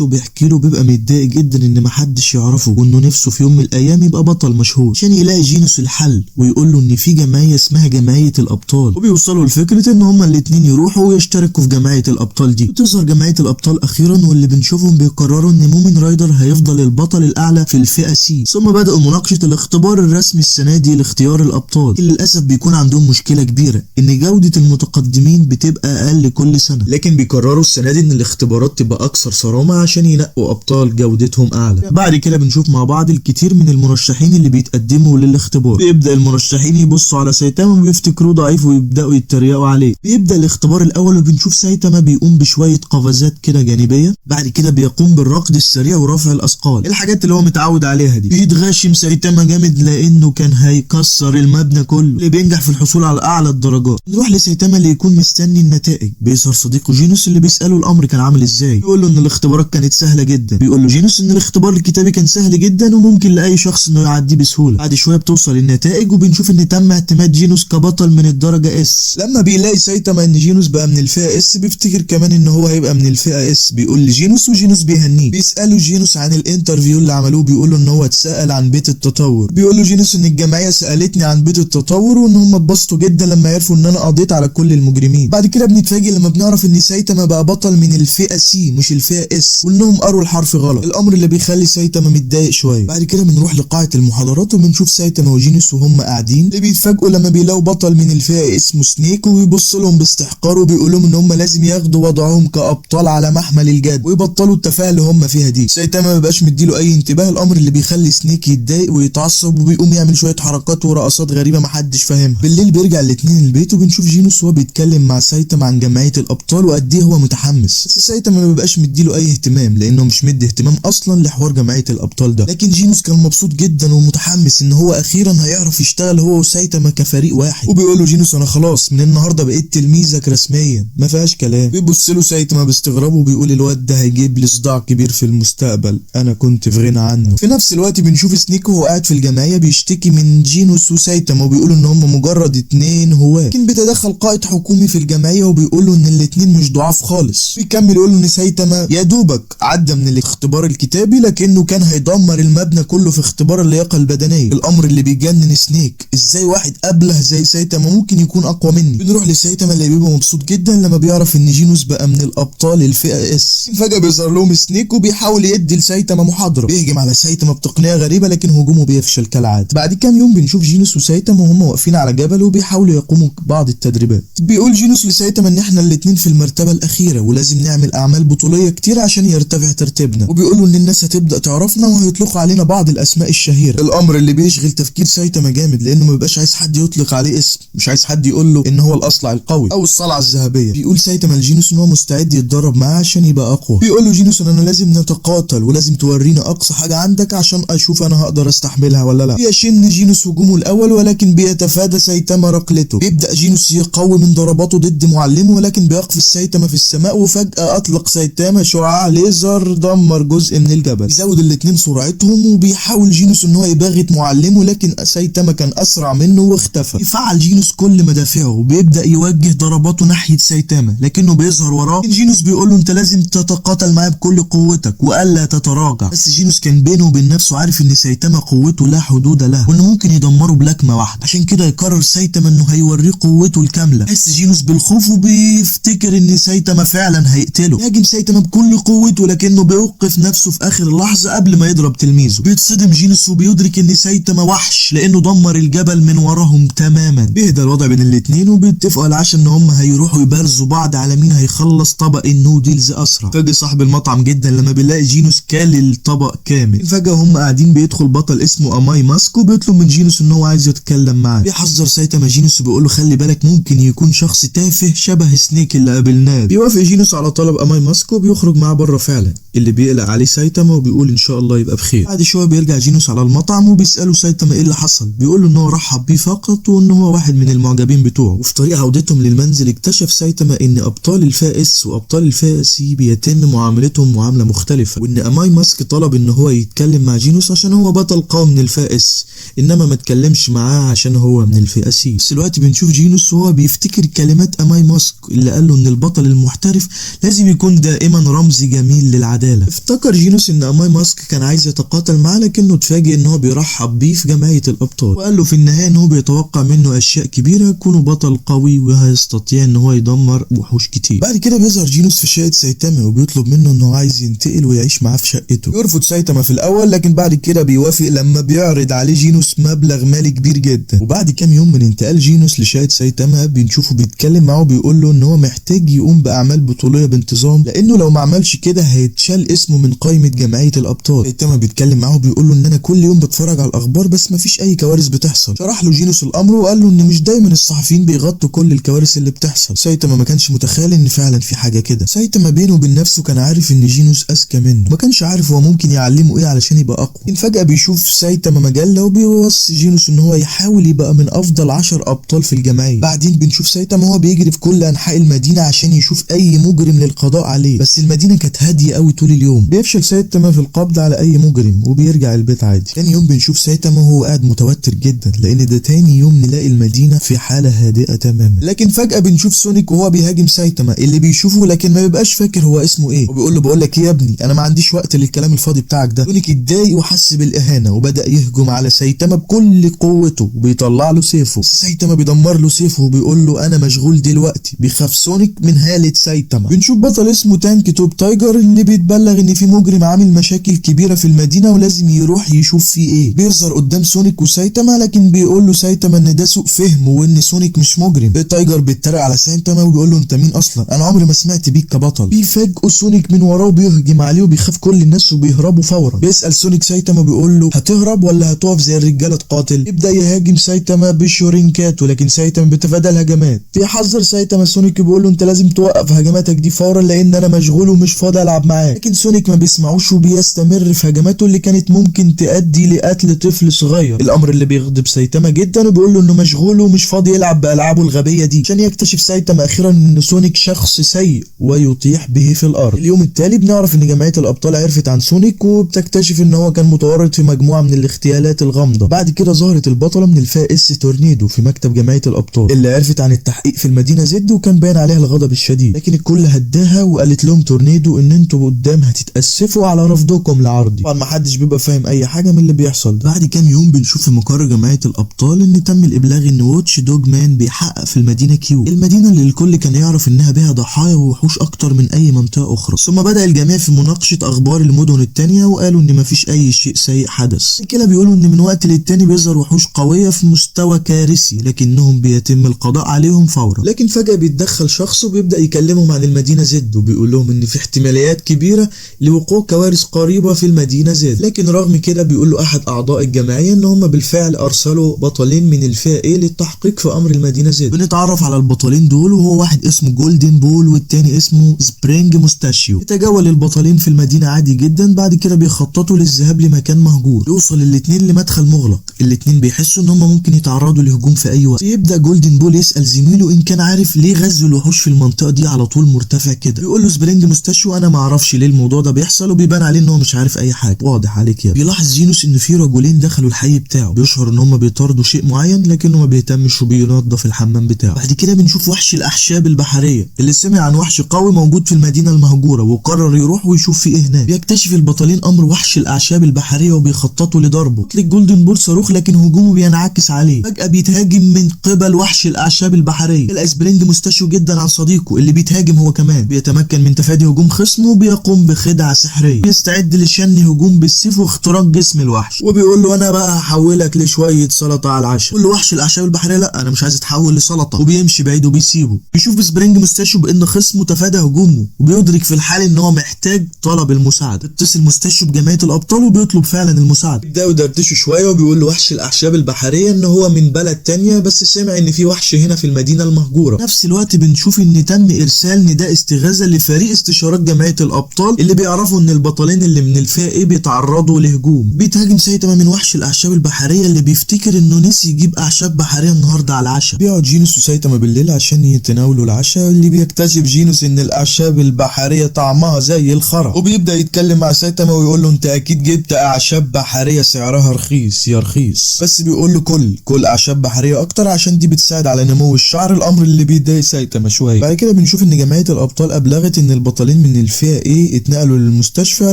وبيحكي له، بيبقى متضايق جدا ان محدش يعرفه وانه نفسه في يوم من الايام يبقى بطل مشهور، عشان يلاقي جينوس الحل ويقول له ان في جمعية اسمها جمعية الابطال، وبيوصلوا لفكرة ان هما الاتنين يروحوا ويشتركوا في جمعية الابطال دي. وتظهر جمعية الابطال اخيرا، واللي بنشوفهم بيقرروا ان مومن رايدر هيفضل البطل الاعلى في الفئة سي. ثم بدأوا مناقشة الاختبار الرسمي السنة دي لاختيار الابطال، اللي للاسف بيكون عندهم مشكلة كبيرة ان جودة المتقدمين بتبقى اقل كل سنة، لكن بيقرروا السنة دي ان الاختبارات تبقى اكثر صرامة عشان ينقوا ابطال جودتهم اعلى. بعد كده بنشوف مع بعض الكثير من المرشحين اللي بيتقدموا للاختبار. بيبدأ المرشحين يبصوا على سايتاما ويفتكروه ضعيف ويبدأوا يتريقوا عليه. بيبدأ الاختبار الاول وبنشوف سايتاما بيقوم بشوية قفزات كده جانبية، بعد كده بيقوم بالركض السريع ورفع الاثقال، الحاجات اللي هو متعود عليها دي. بيتغشم سايتاما جامد لانه كان هيكسر المبنى كله، اللي بينجح في الحصول على اعلى الدرجات. نروح لسايتاما اللي يكون مستني النتائج. بيظهر صديقه جينوس اللي بيسأله الامر كان عامل ازاي، بيقول له ان الاختبارات كانت سهلة جدا. بيقول له جينوس ان الاختبار الكتابي كان سهل جدا وممكن لاي شخص انه يعديه بسهولة. بعد شوية بتوصل النتائج وبنشوف ان تم اعتماد جينوس كبطل من الدرجة اس. لما بيلاقي سايتاما ان جينوس بقى من الفئة اس بيفتكر كمان ان هو هيبقى من الفئة اس. بيقول لجينوس وجينوس بيهنيه. بيسأله جينوس عن الانترفيو اللي عملوه، بيقول له ان هو اتسأل عن بيت التطور. بيقول له جينوس ان الجمعية سألتني عن بيت التطور وان هم اتبسطوا جدا لما عرفوا ان انا قضيت على كل المجرمين. بعد كده بنتفاجئ لما بنعرف ان سايتاما بقى بطل من الفئة سي مش الفئة اس، وانهم قروا الحرف غلط، الامر اللي بيخلي سايتاما متضايق شوية. بعد كده بنروح لقاعة المحاضرات وبنشوف سايتاما وجينوس وهم قاعدين، اللي بيتفاجئوا لما بيلاقوا بطل من الفئة اسمه سنيك وبيبص لهم باستحقار وبيقول لهم ان هم لازم ياخدوا وضعهم كابطال على محمل الجد ويبطلوا التفاهه اللي هم فيها دي. سايتاما ما بقاش مديله اي انتباه، الامر اللي بيخلي سنيك يتضايق ويتعصب وبيقوم يعمل شويه حركات ورقصات غريبه محدش فاهمها. بالليل بيرجع الاثنين البيت وبنشوف جينوس وهو بيتكلم مع سايتاما عن جمعيه الابطال وقد ايه هو متحمس، بس سايتاما ما بيبقاش مديله اي اهتمام لانه مش مدي اهتمام اصلا لحوار جمعيه الابطال ده. لكن جينوس كان مبسوط جدا ومتحمس ان هو اخيرا هيعرف يشتغل هو وسايتاما كفريق واحد، وبيقول له جينوس انا خلاص من النهارده بقيت تلميذك رسميا، ما فيهاش كلام. بيبص له سايتاما باستغراب وبيقول الواد ده هيجيب لي صداع كبير في المستقبل، انا كنت في غنى عنه. في نفس الوقت بنشوف سنيك وهو قاعد في الجمعيه بيشتكي من جينوس وسايتاما وبيقولوا ان هم مجرد اتنين هواه، لكن بيتدخل قائد حكومي في الجمعيه وبيقول له ان الاتنين مش ضعاف خالص. بيكمل يقول له ان سايتاما يا دوبك عدى من الاختبار الكتابي لكنه كان هيدمر المبنى كله في اختبار اللياقه البدنيه، الامر اللي بيجنن سنيك، ازاي واحد ابله زي سايتاما ممكن يكون اقوى مني. بنروح لسايتاما اللي بيبقى مبسوط جدا لما بيعرف ان جينوس بقى من الابطال الفئه اس. فجاه بيظهر لهم سنيك وبيحاول يدي لسايتاما محاضره، بيهجم على سايتاما بتقنيه غريبه لكن هجومه بيفشل كالعاده. بعد كام يوم بنشوف جينوس وسايتاما وهم واقفين على جبل وبيحاولوا يقوموا بعض التدريبات. بيقول جينوس لسايتاما ان احنا الاتنين في المرتبه الاخيره ولازم نعمل اعمال بطوليه كتير عشان يرتفع ترتيبنا، وبيقولوا ان الناس هتبدا تعرفنا وهيطلقوا علينا بعض الاسماء الشهيره، الامر اللي بيشغل تفكير سايتاما جامد لانه ما بيبقاش عايز حد يطلق عليه اسم، مش عايز حد يقول له ان هو الاصلع القوي او الصلعه الذهبيه. بيقول سايتاما لجينوس ان هو مستعد يتدرب معاه عشان يبقى اقوى. بيقول له جينوس ان انا لازم نتقاتل ولازم تورينا اقصى حاجه عندك عشان اشوف انا هقدر استحملها ولا لا. بيشن جينوس هجومه الاول ولكن بيتفادى سايتاما ركلته. بيبدا جينوس يقوي من ضرباته ضد معلمه ولكن بيقفز سايتاما في السماء وفجاه اطلق سايتاما شعاع ليزر دمر جزء من الجبل. بيزود الاثنين سرعتهم وبيحاول جينوس ان هو يباغت معلمه لكن سايتاما كان اسرع منه واختفى. يفعل جينوس كل مدافعه وبيبدا يوجه ضرباته ناحيه سايتاما لكنه بيظهر وراه. جينوس بيقول له انت لازم تتقاتل معاه بكل قوتك والا تتراجع، بس جينوس كان بينه وبين نفسه عارف ان سايتاما قوته لا حدود لها وانه ممكن يدمره بلكمه واحده، عشان كده يقرر سايتاما انه هيوريه قوته الكامله. يحس جينوس بالخوف وبيفتكر ان سايتاما فعلا هيقتله. يهاجم سايتاما بكل قوته لكنه بيوقف نفسه في اخر لحظه قبل ما يضرب تلميذه. بيتصدم جينوس وبيدرك ان سايتاما وحش لانه دمر الجبل من وراهم تماما. بيهدى الوضع بين الاثنين وبيتفقوا على العشاء ان هم هيروحوا يبارزوا بعض على مين هيخلص طبق النودلز اسرع. فاجئ صاحب المطعم جدا لما بيلاقي جينوس كال الطبق كامل. فجاه هم قاعدين بيدخل بطل اسمه اماي ماسك وبيطلب من جينوس ان هو عايز يتكلم معاه. بيحذر سايتاما جينوس وبيقول له خلي بالك ممكن يكون شخص تافه شبه سنيك اللي قابلناه. بيوافق جينوس على طلب اماي ماسك وبيخرج معاه بره فعلا، اللي بيقلق عليه سايتاما وبيقول ان شاء الله يبقى بخير. بعد شويه بيرجع جينوس على المطعم وبيساله سايتاما ايه اللي حصل. بيقول له ان هو رحب بيه فقط وان هو واحد من المعجبين بتوعه. وفي طريق عودتهم للمنزل اكتشف سايتاما ان ابطال الفئة اس وابطال الفئة سي بيتم معاملتهم معاملة مختلفة، وان اماي ماسك طلب ان هو يتكلم مع جينوس عشان هو بطل قوي من الفئة اس، انما ما اتكلمش معاه عشان هو من الفئة سي. بس دلوقتي بنشوف جينوس وهو بيفتكر كلمات اماي ماسك اللي قال له ان البطل المحترف لازم يكون دائما رمز جميل للعدالة. افتكر جينوس ان اماي ماسك كان عايز يتقاتل معاه، لكنه اتفاجئ ان هو بيرحب بيه في جمعية الابطال، وقال له في النهاية ان هو بيتوقع منه اشياء كبيرة، يكون بطل قوي وهيستطيع ان هو يدمر وحوش كتير. بعد كده بيظهر جينوس في شقة سايتاما وبيطلب منه انه عايز ينتقل ويعيش معاه في شقته. يرفض سايتاما في الاول، لكن بعد كده بيوافق لما بيعرض عليه جينوس مبلغ مالي كبير جدا. وبعد كام يوم من انتقال جينوس لشقة سايتاما بنشوفه بيتكلم معاه وبيقول له ان هو محتاج يقوم باعمال بطولية بانتظام، لانه لو ما عملش كده هيتشال اسمه من قائمة جمعية الابطال. سايتاما بيتكلم معاه وبيقول له ان انا كل يوم بتفرج على الاخبار بس مفيش اي كوارث بتحصل. شرح له جينوس الامر وقال له ان مش دايما الصحفيين بيغطوا كل الكوارث اللي بتحصل. سايتاما ما كانش متخيل ان فعلا في حاجه كده. سايتاما بينه وبين نفسه كان عارف ان جينوس اذكى منه، ما كانش عارف هو ممكن يعلمه ايه علشان يبقى اقوى. لكن فجاه بيشوف سايتاما مجله وبيوصي جينوس ان هو يحاول يبقى من افضل 10 ابطال في الجمعيه. بعدين بنشوف سايتاما هو بيجري في كل انحاء المدينه عشان يشوف اي مجرم للقضاء عليه، بس المدينه كانت هاديه قوي طول اليوم. بيفشل سايتاما في القبض على اي مجرم وبيرجع البيت عادي. تاني يوم بنشوف سايتاما وهو قاعد متوتر جدا، لان ده تاني يوم نلاقي المدينه في حاله هادئه تماما. لكن فجاه بنشوف سونيك وهو بيهاجم سايتاما اللي بيشوفه لكن ما بيبقاش فاكر هو اسمه ايه، وبيقول له بقول لك ايه يا ابني، انا ما عنديش وقت للكلام الفاضي بتاعك ده. سونيك اتضايق وحس بالاهانه وبدا يهجم على سايتاما بكل قوته وبيطلع له سيفه. سايتاما بيدمر له سيفه وبيقول له انا مشغول دلوقتي. بيخاف سونيك من هاله سايتاما. بنشوف بطل اسمه تانك توب تايجر اللي بيتبلغ ان في مجرم عامل مشاكل كبيره في المدينه ولازم يروح يشوف فيه ايه. بيظهر قدام سونيك وسايتاما، لكن بيقول له سايتاما ان ده سوء فهم وان سونيك مش مجرم. تايجر بيتريق على سايتاما وبيقول له انت مين اصلا، انا عمري ما سمعت بيك كبطل. بيفاجئوا سونيك من وراه وبيهجم عليه وبيخاف كل الناس وبيهربوا فورا. بيسال سونيك سايتاما بيقول له هتهرب ولا هتقف زي الرجاله تقاتل. يبدا يهاجم سايتاما بشورينكات، ولكن سايتاما بيتفادى الهجمات. بيحذر سايتاما سونيك بيقول له انت لازم توقف هجماتك دي فورا لان انا مشغول ومش فاضي العب معاك. لكن سونيك ما بيسمعوش وبيستمر في هجماته اللي كانت ممكن تؤدي لقتل طفل صغير، الامر اللي بيغضب سايتاما جدا وبيقول له انه مشغول ومش فاضي يلعب بالعابه الغبيه دي. عشان يكتشف سايتاما اخيرا ان سونيك شخص سيء ويطيح به في الارض. اليوم التالي بنعرف ان جمعيه الابطال عرفت عن سونيك وبتكتشف ان هو كان متورط في مجموعه من الاغتيالات الغامضه. بعد كده ظهرت البطله من الفئه اس تورنيدو في مكتب جمعيه الابطال اللي عرفت عن التحقيق في المدينه زد، وكان باين عليها الغضب الشديد، لكن الكل هداها وقالت لهم تورنيدو ان انتوا قدام هتتاسفوا على رفضكم لعرضي. طبعا ما حدش بيبقى فاهم اي حاجه من اللي بيحصل ده. بعد كام يوم بنشوف في مقر جمعيه الابطال ان تم الابلاغ ان واتش دوج مان بيحقق في المدينه كيو، المدينه اللي الكل كان يعرف انها بها ضحايا ووحوش اكتر من اي منطقه اخرى. ثم بدا الجميع في مناقشه اخبار المدن التانيه وقالوا ان مفيش اي شيء سيء حدث. كده بيقولوا ان من وقت للتاني بيظهر وحوش قويه في مستوى كارثي لكنهم بيتم القضاء عليهم فورا. لكن فجاه بيتدخل شخص وبيبدا يكلمهم عن المدينه زد وبيقول لهم ان في احتماليات كبيره لوقوع كوارث قريبه في المدينه زد. لكن رغم كده بيقول له احد اعضاء الجمعيه ان هم بالفعل ارسلوا بطلين من الفئه ايه للتحقيق في امر المدينه زد. بنتعرف على البطلين دول وهو واحد اسمه جولدن بول والتاني اسمه سبرينج موستاشيو. يتجول البطلين في المدينه عادي جدا. بعد كده بيخططوا للذهاب لمكان مهجور. يوصل الاتنين لمدخل مغلق. الاتنين بيحسوا ان هم ممكن يتعرضوا لهجوم في اي وقت. يبدا جولدن بول يسال زميله ان كان عارف ليه غزو الوحوش في المنطقه دي على طول مرتفع كده. بيقول له سبرينج موستاشيو انا ما اعرفش ليه الموضوع ده بيحصل، وبيبان عليه ان هو مش عارف اي حاجه. واضح عليك يا. بيلاحظ جينوس ان في رجلين دخلوا الحي بتاعه. بيشعر ان هم بيطاردوا شيء معين لكنه ما بيهتمش وبينظف الحمام بتاعه. بعد كده بنشوف وحش الاحشاب البحريه اللي سمع عن وحش قوي موجود في المدينه المهجوره وقرر يروح ويشوف في ايه هناك. بيكتشف البطلين امر وحش الاعشاب البحريه وبيخططوا لضربه. يطلق جولدن بول صاروخ لكن هجومه بينعكس عليه. فجاه بيتهاجم من قبل وحش الاعشاب البحريه. يلقى سبرينج مستشو جدا عن صديقه اللي بيتهاجم هو كمان. بيتمكن من تفادي هجوم خصمه وبيقوم بخدعه سحريه. بيستعد لشن هجوم بالسيف واختراق جسم الوحش وبيقول له انا بقى هحولك لشويه سلطه على العشاء. يقول له وحش الاعشاب البحريه لا انا مش عايز اتحول لسلطه وبيمشي بعيد وبيسيبه. بيشوف سبرينج مستشو بان خصمه تفادى هجومه وبيدرك في الحال ان هو محتاج طلب المساعده. بيتصل مستشو بجمعيه الابطال وبيطلب فعلا المساعده. يبداوا يدردشوا شويه وبيقول له وحش الاعشاب البحريه ان هو من بلد تانية بس سمع ان في وحش هنا في المدينه المهجوره. نفس الوقت بنشوف ان تم ارسال نداء استغاثه لفريق استشارات جمعيه الابطال اللي بيعرفوا ان البطلين اللي من الفئه ايه بيتعرضوا لهجوم. بيتهاجم سايتاما من وحش الاعشاب البحريه اللي بيفتكر انه نسي يجيب اعشاب بحريه النهارده على العشاء. بيقعد جينوس وسايتاما بالليل عشان يتناولوا العشاء اللي وبيكتشف جينوس ان الاعشاب البحريه طعمها زي الخرا، وبيبدا يتكلم مع سايتاما ويقول له انت اكيد جبت اعشاب بحريه سعرها رخيص يا رخيص، بس بيقول له كل اعشاب بحريه اكتر عشان دي بتساعد على نمو الشعر، الامر اللي بيضايق سايتاما شويه. بعد كده بنشوف ان جمعيه الابطال ابلغت ان البطلين من الفئه ايه اتنقلوا للمستشفى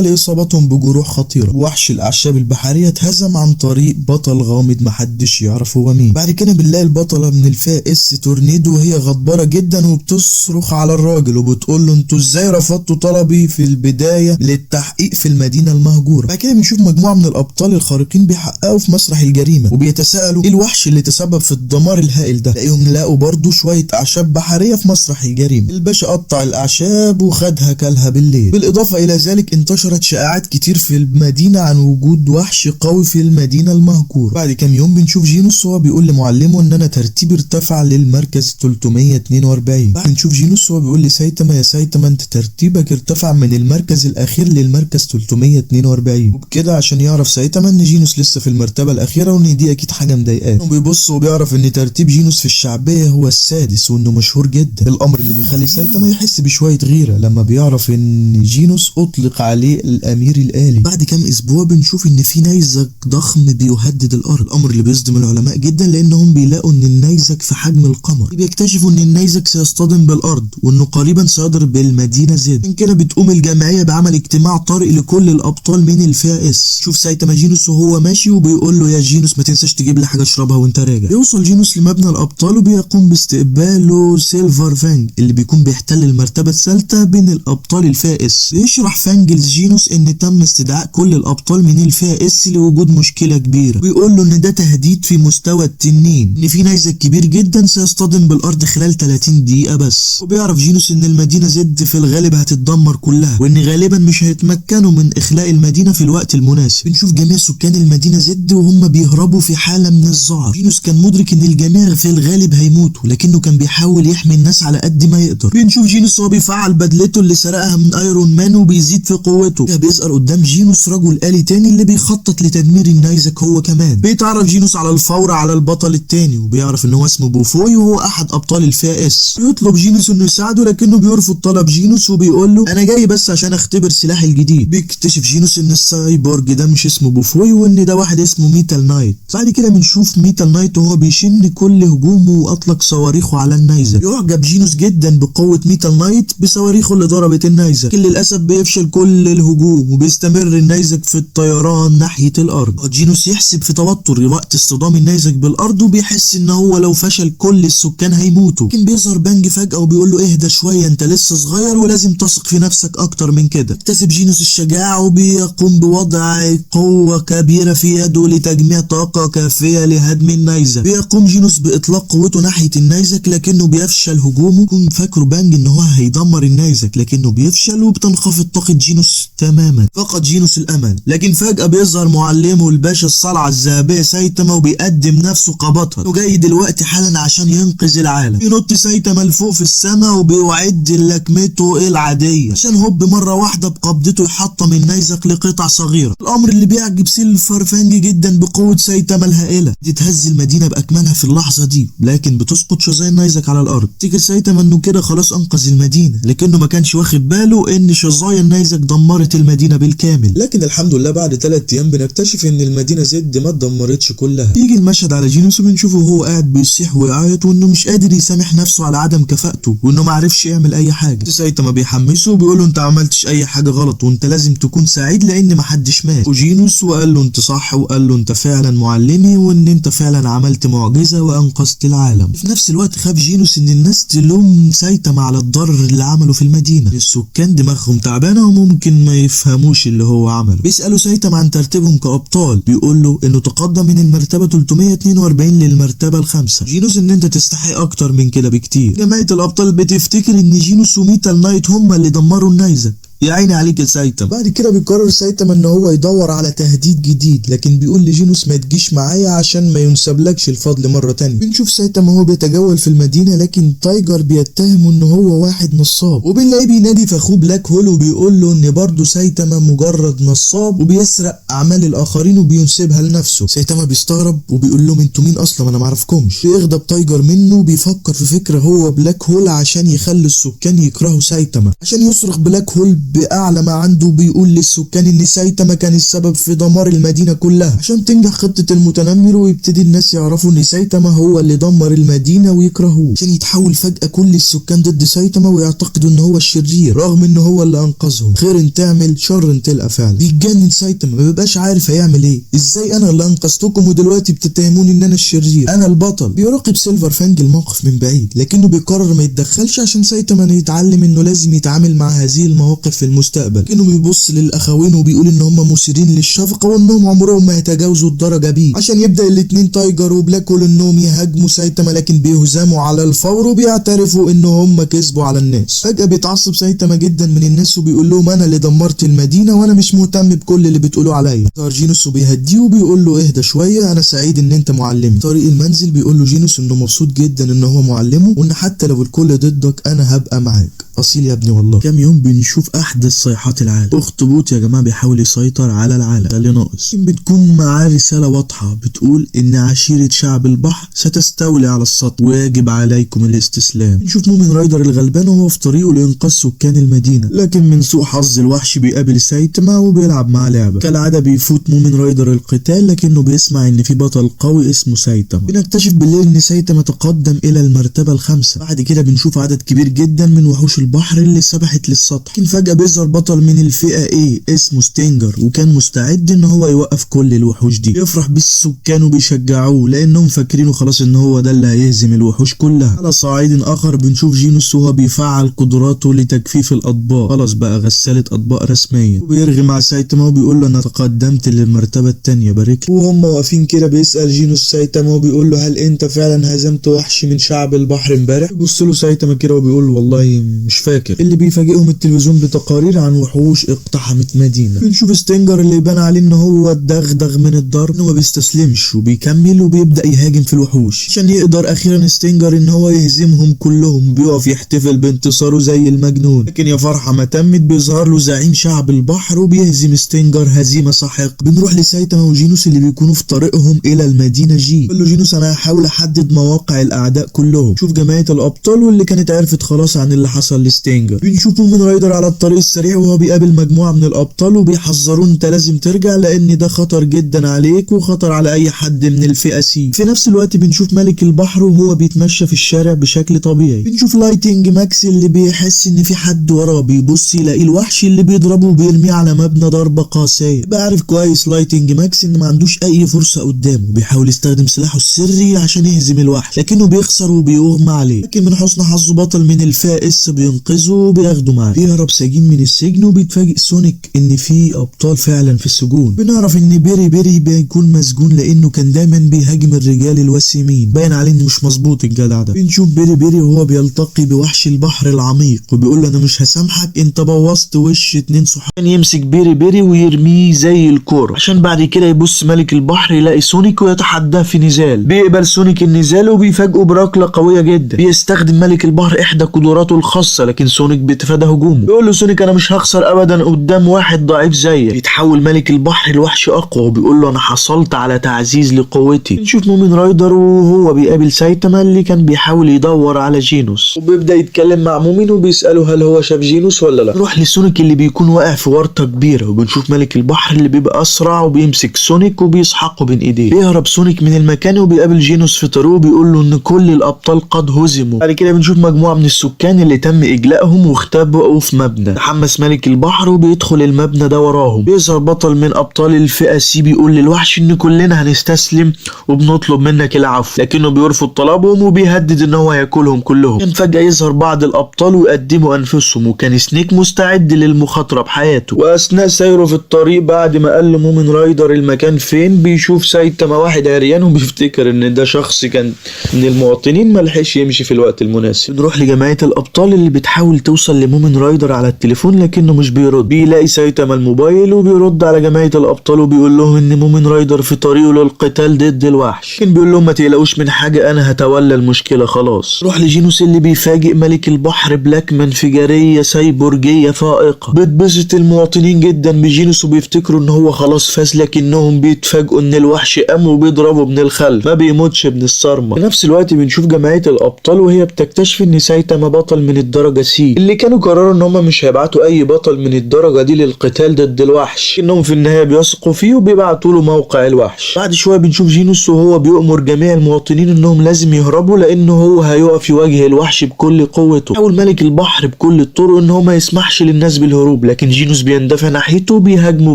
لاصابتهم بجروح خطيره، ووحش الاعشاب البحريه اتهزم عن طريق بطل غامض محدش يعرف هو مين. بعد كده بنلاقي البطله من الفئه اس تورنيدو وهي غضبانه جدا وبتصرخ على الراجل وبتقول له انتوا ازاي رفضتوا طلبي في البدايه للتحقيق في المدينه المهجوره. بعد كده بنشوف مجموعه من الابطال الخارقين بيحققوا في مسرح الجريمه وبيتساءلوا ايه الوحش اللي تسبب في الدمار الهائل ده. تلاقيهم لقوا برضه شويه اعشاب بحريه في مسرح الجريمه. الباشا قطع الاعشاب وخدها كلها بالليل. بالاضافه الى ذلك انتشرت شائعات كتير في المدينه عن وجود وحش قوي في المدينه المهجوره. بعد كام يوم بنشوف جينوس وهو بيقول لمعلمه ان انا ترتيبي ارتفع للمركز 342. بنشوف جينوس وهو بيقول لسايتاما يا سايتاما انت ترتيبك ارتفع من المركز الاخير للمركز 342. وبكده عشان يعرف سايتاما ان جينوس لسه في المرتبه الاخيره وان دي اكيد حاجه مضايقاه. وبيبص وبيعرف ان ترتيب جينوس في الشعبيه هو السادس وانه مشهور جدا، الامر اللي بيخلي سايتاما يحس بشويه غيره لما بيعرف ان جينوس اطلق عليه الامير الالي. بعد كام اسبوع بنشوف ان في نيزك ضخم بيهدد الارض، الامر اللي بيصدم العلماء جدا لانهم بيلاقوا ان النيزك في حجم القمر. بيكتشفوا ان النيزك سيصطدم بالارض وانه قريبا سيضرب بالمدينه زد. من كده بتقوم الجمعيه بعمل اجتماع طارئ لكل الابطال من الفئه اس. شوف سايتاما جينوس وهو ماشي وبيقول له يا جينوس ما تنساش تجيب لي حاجه اشربها وانت راجع. بيوصل جينوس لمبنى الابطال وبيقوم باستقباله سيلفر فانج اللي بيكون بيحتل المرتبه الثالثه بين الابطال الفئه اس. بيشرح فانج لجينوس ان تم استدعاء كل الابطال من الفئه اس لوجود مشكله كبيره، ويقول له ان ده تهديد في مستوى التنين، ان في نيزك كبير جدا سيصطدم بالارض خلال 30 دقيقه بس. وبيعرف جينوس ان المدينه زد في الغالب هتتدمر كلها وان غالبا مش هيتمكنوا من اخلاء المدينه في الوقت المناسب. بنشوف جميع سكان المدينه زد وهم بيهربوا في حاله من الذعر. جينوس كان مدرك ان الجميع في الغالب هيموتوا لكنه كان بيحاول يحمي الناس على قد ما يقدر. بنشوف جينوس وهو بيفعل بدلته اللي سرقها من ايرون مان وبيزيد في قوته. بيظهر قدام جينوس رجل آلي تاني اللي بيخطط لتدمير النيزك هو كمان. بيتعرف جينوس على الفور على البطل التاني وبيعرف ان هو اسمه بوفوي وهو احد ابطال الفئه اس. بيطلب جينوس انه يساعده لكنه بيرفض طلب جينوس وبيقول له انا جاي بس عشان اختبر سلاحي الجديد. بيكتشف جينوس ان السايبورج ده مش اسمه بوفوي وان ده واحد اسمه ميتال نايت. بعد كده بنشوف ميتال نايت وهو بيشن كل هجومه واطلق صواريخه على النيزك. يعجب جينوس جدا بقوه ميتال نايت بصواريخه اللي ضربت النيزك، لكن للاسف بيفشل كل الهجوم وبيستمر النيزك في الطيران ناحيه الارض. جينوس يحسب في توتر وقت اصطدام النيزك بالارض وبيحس ان هو لو فشل كل السكان هيموتوا، لكن بيظهر بانج فجاه وبيقول له اهدى شويه انت لسه صغير ولازم تثق في نفسك اكتر من كده. اكتسب جينوس الشجاعه وبيقوم بوضع قوه كبيره في يده لتجميع طاقه كافيه لهدم النيزك. بيقوم جينوس باطلاق قوته ناحيه النيزك لكنه بيفشل هجومه. كان فاكره بانج ان هو هيدمر النيزك لكنه بيفشل وبتنخفض طاقه جينوس تماما. فقد جينوس الامل، لكن فجاه بيظهر معلمه الباشا الصلعه الذهبيه سايتاما وبيقدم نفسه كبطل وجاي دلوقتي حالا عشان ينقذ العالم. بينط سايتاما لفوق في السماء وبيعد لكمته العاديه عشان هوب مره واحده بقبضته يحطم النيزك لقطع صغيره، الامر اللي بيعجب سيلفر فانج جدا بقوه سايتاما الهائله. تتهز المدينه باكملها في اللحظه دي لكن بتسقط شظايا النيزك على الارض. تفتكر سايتاما انه كده خلاص انقذ المدينه لكنه ما كانش واخد باله ان شظايا النيزك دمرت المدينه بالكامل. لكن الحمد لله بعد 3 ايام بنكتشف ان المدينه زد ما اتدمرتش كلها. يجي المشهد على جينوس وبنشوفه وهو قاعد بيصيح ويعيط وانه مش قادر يسامح نفسه على عدم كفاءته وانه ما عرفش يعمل اي حاجه. سايتاما بيحمسه وبيقول له انت عملتش اي حاجه غلط وانت لازم تكون سعيد لان ما حدش مات. وجينوس وقال له انت صح وقال له انت فعلا معلمي وان انت فعلا عملت معجزه وانقذت العالم. في نفس الوقت خاف جينوس ان الناس تلوم سايتاما على الضرر اللي عمله في المدينه. السكان دماغهم تعبانه وممكن ما يفهموش اللي هو عمله. بيسالوا سايتاما عن ترتيبهم كابطال، بيقول له انه تقدم من المرتبه 342 للمرتبه الخامسه. جينوس ان انت تستحق اكتر من كده بكتير. جمعيه الابطال بتفتكر ان جينوس وميتال نايت هم اللي دمروا النيزك يا عيني عليك يا سايتاما. بعد كده بيقرر سايتاما ان هو يدور على تهديد جديد، لكن بيقول لجينوس ما تجيش معايا عشان ما ينسبلكش الفضل مرة تانية. بنشوف سايتاما هو بيتجول في المدينة، لكن تايجر بيتهمه ان هو واحد نصاب، وبنلاقيه بينادي في اخوه بلاك هول وبيقول له ان برضه سايتاما مجرد نصاب وبيسرق اعمال الاخرين وبينسبها لنفسه. سايتاما بيستغرب وبيقول لهم انتوا مين اصلا، انا معرفكمش. بيغضب تايجر منه وبيفكر في فكرة هو بلاك هول عشان يخلي السكان يكرهوا سايتاما، عشان يصرخ بلاك هول بأعلى ما عنده بيقول للسكان ان سايتاما كان السبب في دمار المدينة كلها، عشان تنجح خطة المتنمر ويبتدي الناس يعرفوا ان سايتاما هو اللي دمر المدينة ويكرهوه، عشان يتحول فجأة كل السكان ضد سايتاما ويعتقدوا ان هو الشرير رغم ان هو اللي انقذهم. خير تعمل شر تلقى فعل. بيتجنن سايتاما، ما بيبقاش عارف هيعمل ايه. ازاي انا اللي انقذتكم ودلوقتي بتتهموني ان انا الشرير، انا البطل. بيراقب سيلفر فانج الموقف من بعيد، لكنه بيقرر ما يتدخلش عشان سايتاما يتعلم انه لازم يتعامل مع هذه المواقف في المستقبل. لكنه بيبص للاخوين وبيقول ان هم مثيرين للشفقه وانهم عمرهم ما هيتجاوزوا الدرجه بي، عشان يبدا الاتنين تايجر وبلاك هول انهم يهاجموا سايتاما، لكن بيهزموا على الفور وبيعترفوا ان هم كسبوا على الناس. فجاه بيتعصب سايتاما جدا من الناس وبيقول لهم انا اللي دمرت المدينه وانا مش مهتم بكل اللي بتقولوا عليا. ظهر جينوس وبيهديه وبيقول له اهدى شويه، انا سعيد ان انت معلمي. طريق المنزل بيقول له جينوس انه مبسوط جدا ان هو معلمه، وان حتى لو الكل ضدك انا هبقى معاك. اصيل يا ابني والله. كام يوم بنشوف احدث صيحات العالم. اخطبوط يا جماعه بيحاول يسيطر على العالم، ده اللي ناقص. بتكون معاه رساله واضحه بتقول ان عشيره شعب البحر ستستولي على السطح ويجب عليكم الاستسلام. نشوف مومن رايدر الغلبان وهو في طريقه لانقاذ سكان المدينه، لكن من سوء حظ الوحش بيقابل سايتاما وبيلعب معاه لعبه. كالعاده بيفوت مومن رايدر القتال، لكنه بيسمع ان في بطل قوي اسمه سايتاما. بنكتشف بالليل ان سايتاما تقدم الى المرتبه الخامسه. بعد كده بنشوف عدد كبير جدا من وحوش البحر اللي سبحت للسطح، لكن فجأة بيظهر بطل من الفئة A اسمه ستينجر، وكان مستعد ان هو يوقف كل الوحوش دي. يفرح بالسكان وبيشجعوه لانهم فاكرينه خلاص ان هو ده اللي هيهزم الوحوش كلها. على صعيد اخر بنشوف جينوس وهو بيفعل قدراته لتجفيف الاطباق، خلاص بقى غسالة اطباق رسميا، وبيرغي مع سايتاما وبيقول له انا تقدمت للمرتبة التانية بارك. وهم واقفين كده بيسأل جينوس سايتاما وبيقول له هل انت فعلا هزمت وحش من شعب البحر امبارح؟ بيبص له سايتاما كده وبيقول له والله مش فاكر. اللي بيفاجئهم التلفزيون بتقارير عن وحوش اقتحمت مدينة. بنشوف ستينجر اللي يبان عليه ان هو الدغدغ من الضرب، انه ما بيستسلمش وبيكمل وبيبدأ يهاجم في الوحوش عشان يقدر اخيرا ستينجر ان هو يهزمهم كلهم. بيقف يحتفل بانتصاره زي المجنون، لكن يا فرحة ما تمت بيظهر له زعيم شعب البحر وبيهزم ستينجر هزيمة ساحقة. بنروح لسايتاما وجينوس اللي بيكونوا في طريقهم الى المدينة جي. بيقول له جينوس انا هحاول احدد مواقع الاعداء كلهم. شوف جماعة الابطال واللي كانت عرفت خلاص عن اللي حصل لستينجر. بنشوف مومن رايدر على الطريق السريع وهو بيقابل مجموعة من الابطال وبيحذروه انت لازم ترجع لان ده خطر جدا عليك وخطر على اي حد من الفئة سي. في نفس الوقت بنشوف ملك البحر وهو بيتمشى في الشارع بشكل طبيعي. بنشوف لايتنج ماكس اللي بيحس ان في حد وراه، بيبص يلاقي الوحش اللي بيضربه وبيرميه على مبنى ضربة قاسية. بعرف كويس لايتنج ماكس ان ما عندوش اي فرصة قدامه، بيحاول يستخدم سلاحه السري عشان يهزم الوحش لكنه بيخسر وبيغمى عليه. لكن من حسن حظه بطل من الفئة اس بينقذه وبياخده معاه. بيهرب سجين من السجن وبيتفاجئ سونيك ان في ابطال فعلا في السجون. بنعرف ان بيري بيكون مسجون لانه كان دايما بيهاجم الرجال الوسيمين، باين عليه انه مش مظبوط الجدع ده. بنشوف بيري وهو بيلتقي بوحش البحر العميق وبيقول له انا مش هسامحك، انت بوظت وش 2 صحاب. يمسك بيري ويرميه زي الكوره، عشان بعد كده يبص ملك البحر يلاقي سونيك ويتحداه في نزال. بيقبل سونيك النزال وبيفاجئه بركله قويه جدا. بيستخدم ملك البحر احدى قدراته الخاصه، لكن سونيك بيتفادى هجومه. بيقول له سونيك انا مش هخسر ابدا قدام واحد ضعيف زيك. بيتحول ملك البحر لوحش اقوى وبيقول له انا حصلت على تعزيز لقوتي. نشوف مومن رايدر وهو بيقابل سايتاما اللي كان بيحاول يدور على جينوس، وبيبدا يتكلم مع مومن وبيساله هل هو شاف جينوس ولا لا. نروح لسونيك اللي بيكون واقع في ورطه كبيره، وبنشوف ملك البحر اللي بيبقى اسرع وبيمسك سونيك وبيسحقه بين ايديه. بيهرب سونيك من المكان وبيقابل جينوس في طريقه وبيقول له ان كل الابطال قد هزموا. بعد كده بنشوف مجموعه من السكان اللي تم اجلائهم واختبئوا في مبنى. تحمس ملك البحر وبيدخل المبنى ده وراهم. بيظهر بطل من ابطال الفئه سي بيقول للوحش ان كلنا هنستسلم وبنطلب منك العفو، لكنه بيرفض طلبهم وبيهدد ان هو ياكلهم كلهم. كان فجاه يظهر بعض الابطال ويقدموا انفسهم، وكان سنيك مستعد للمخاطره بحياته. واثناء سيره في الطريق بعد ما قال لمومن رايدر المكان فين، بيشوف سايتاما واحد عريان وبيفتكر ان ده شخص كان من المواطنين ملحقش يمشي في الوقت المناسب. نروح لجماعه الابطال اللي بتحاول توصل لمومن رايدر على التليفون التليفون لكنه مش بيرد. بيلاقي سايتاما الموبايل وبيرد على جمعية الابطال وبيقول لهم ان مومن رايدر في طريقه للقتال ضد الوحش، لكن بيقول لهم ما تقلقوش من حاجة، انا هتولى المشكلة خلاص. روح لجينوس اللي بيفاجئ ملك البحر بلكمة انفجارية سايبورجية فائقة. بتبسط المواطنين جدا بجينوس وبيفتكروا ان هو خلاص فاز، لكنهم بيتفاجئوا ان الوحش قام وبيضربه من الخلف، ما بيموتش من الصرمة. في نفس الوقت بنشوف جمعية الابطال وهي بتكتشف ان سايتاما بطل من الدرجة سي، اللي كانوا قرروا ان هم مش هيبعتوا اي بطل من الدرجة دي للقتال ضد الوحش، انهم في النهاية بيثقوا فيه وبيبعتوا له موقع الوحش. بعد شوية بنشوف جينوس وهو بيأمر جميع المواطنين انهم لازم يهربوا، لانه هو هيقف يواجه الوحش بكل قوته. حاول ملك البحر بكل الطرق ان هو ما يسمحش للناس بالهروب، لكن جينوس بيندفع ناحيته وبيهاجمه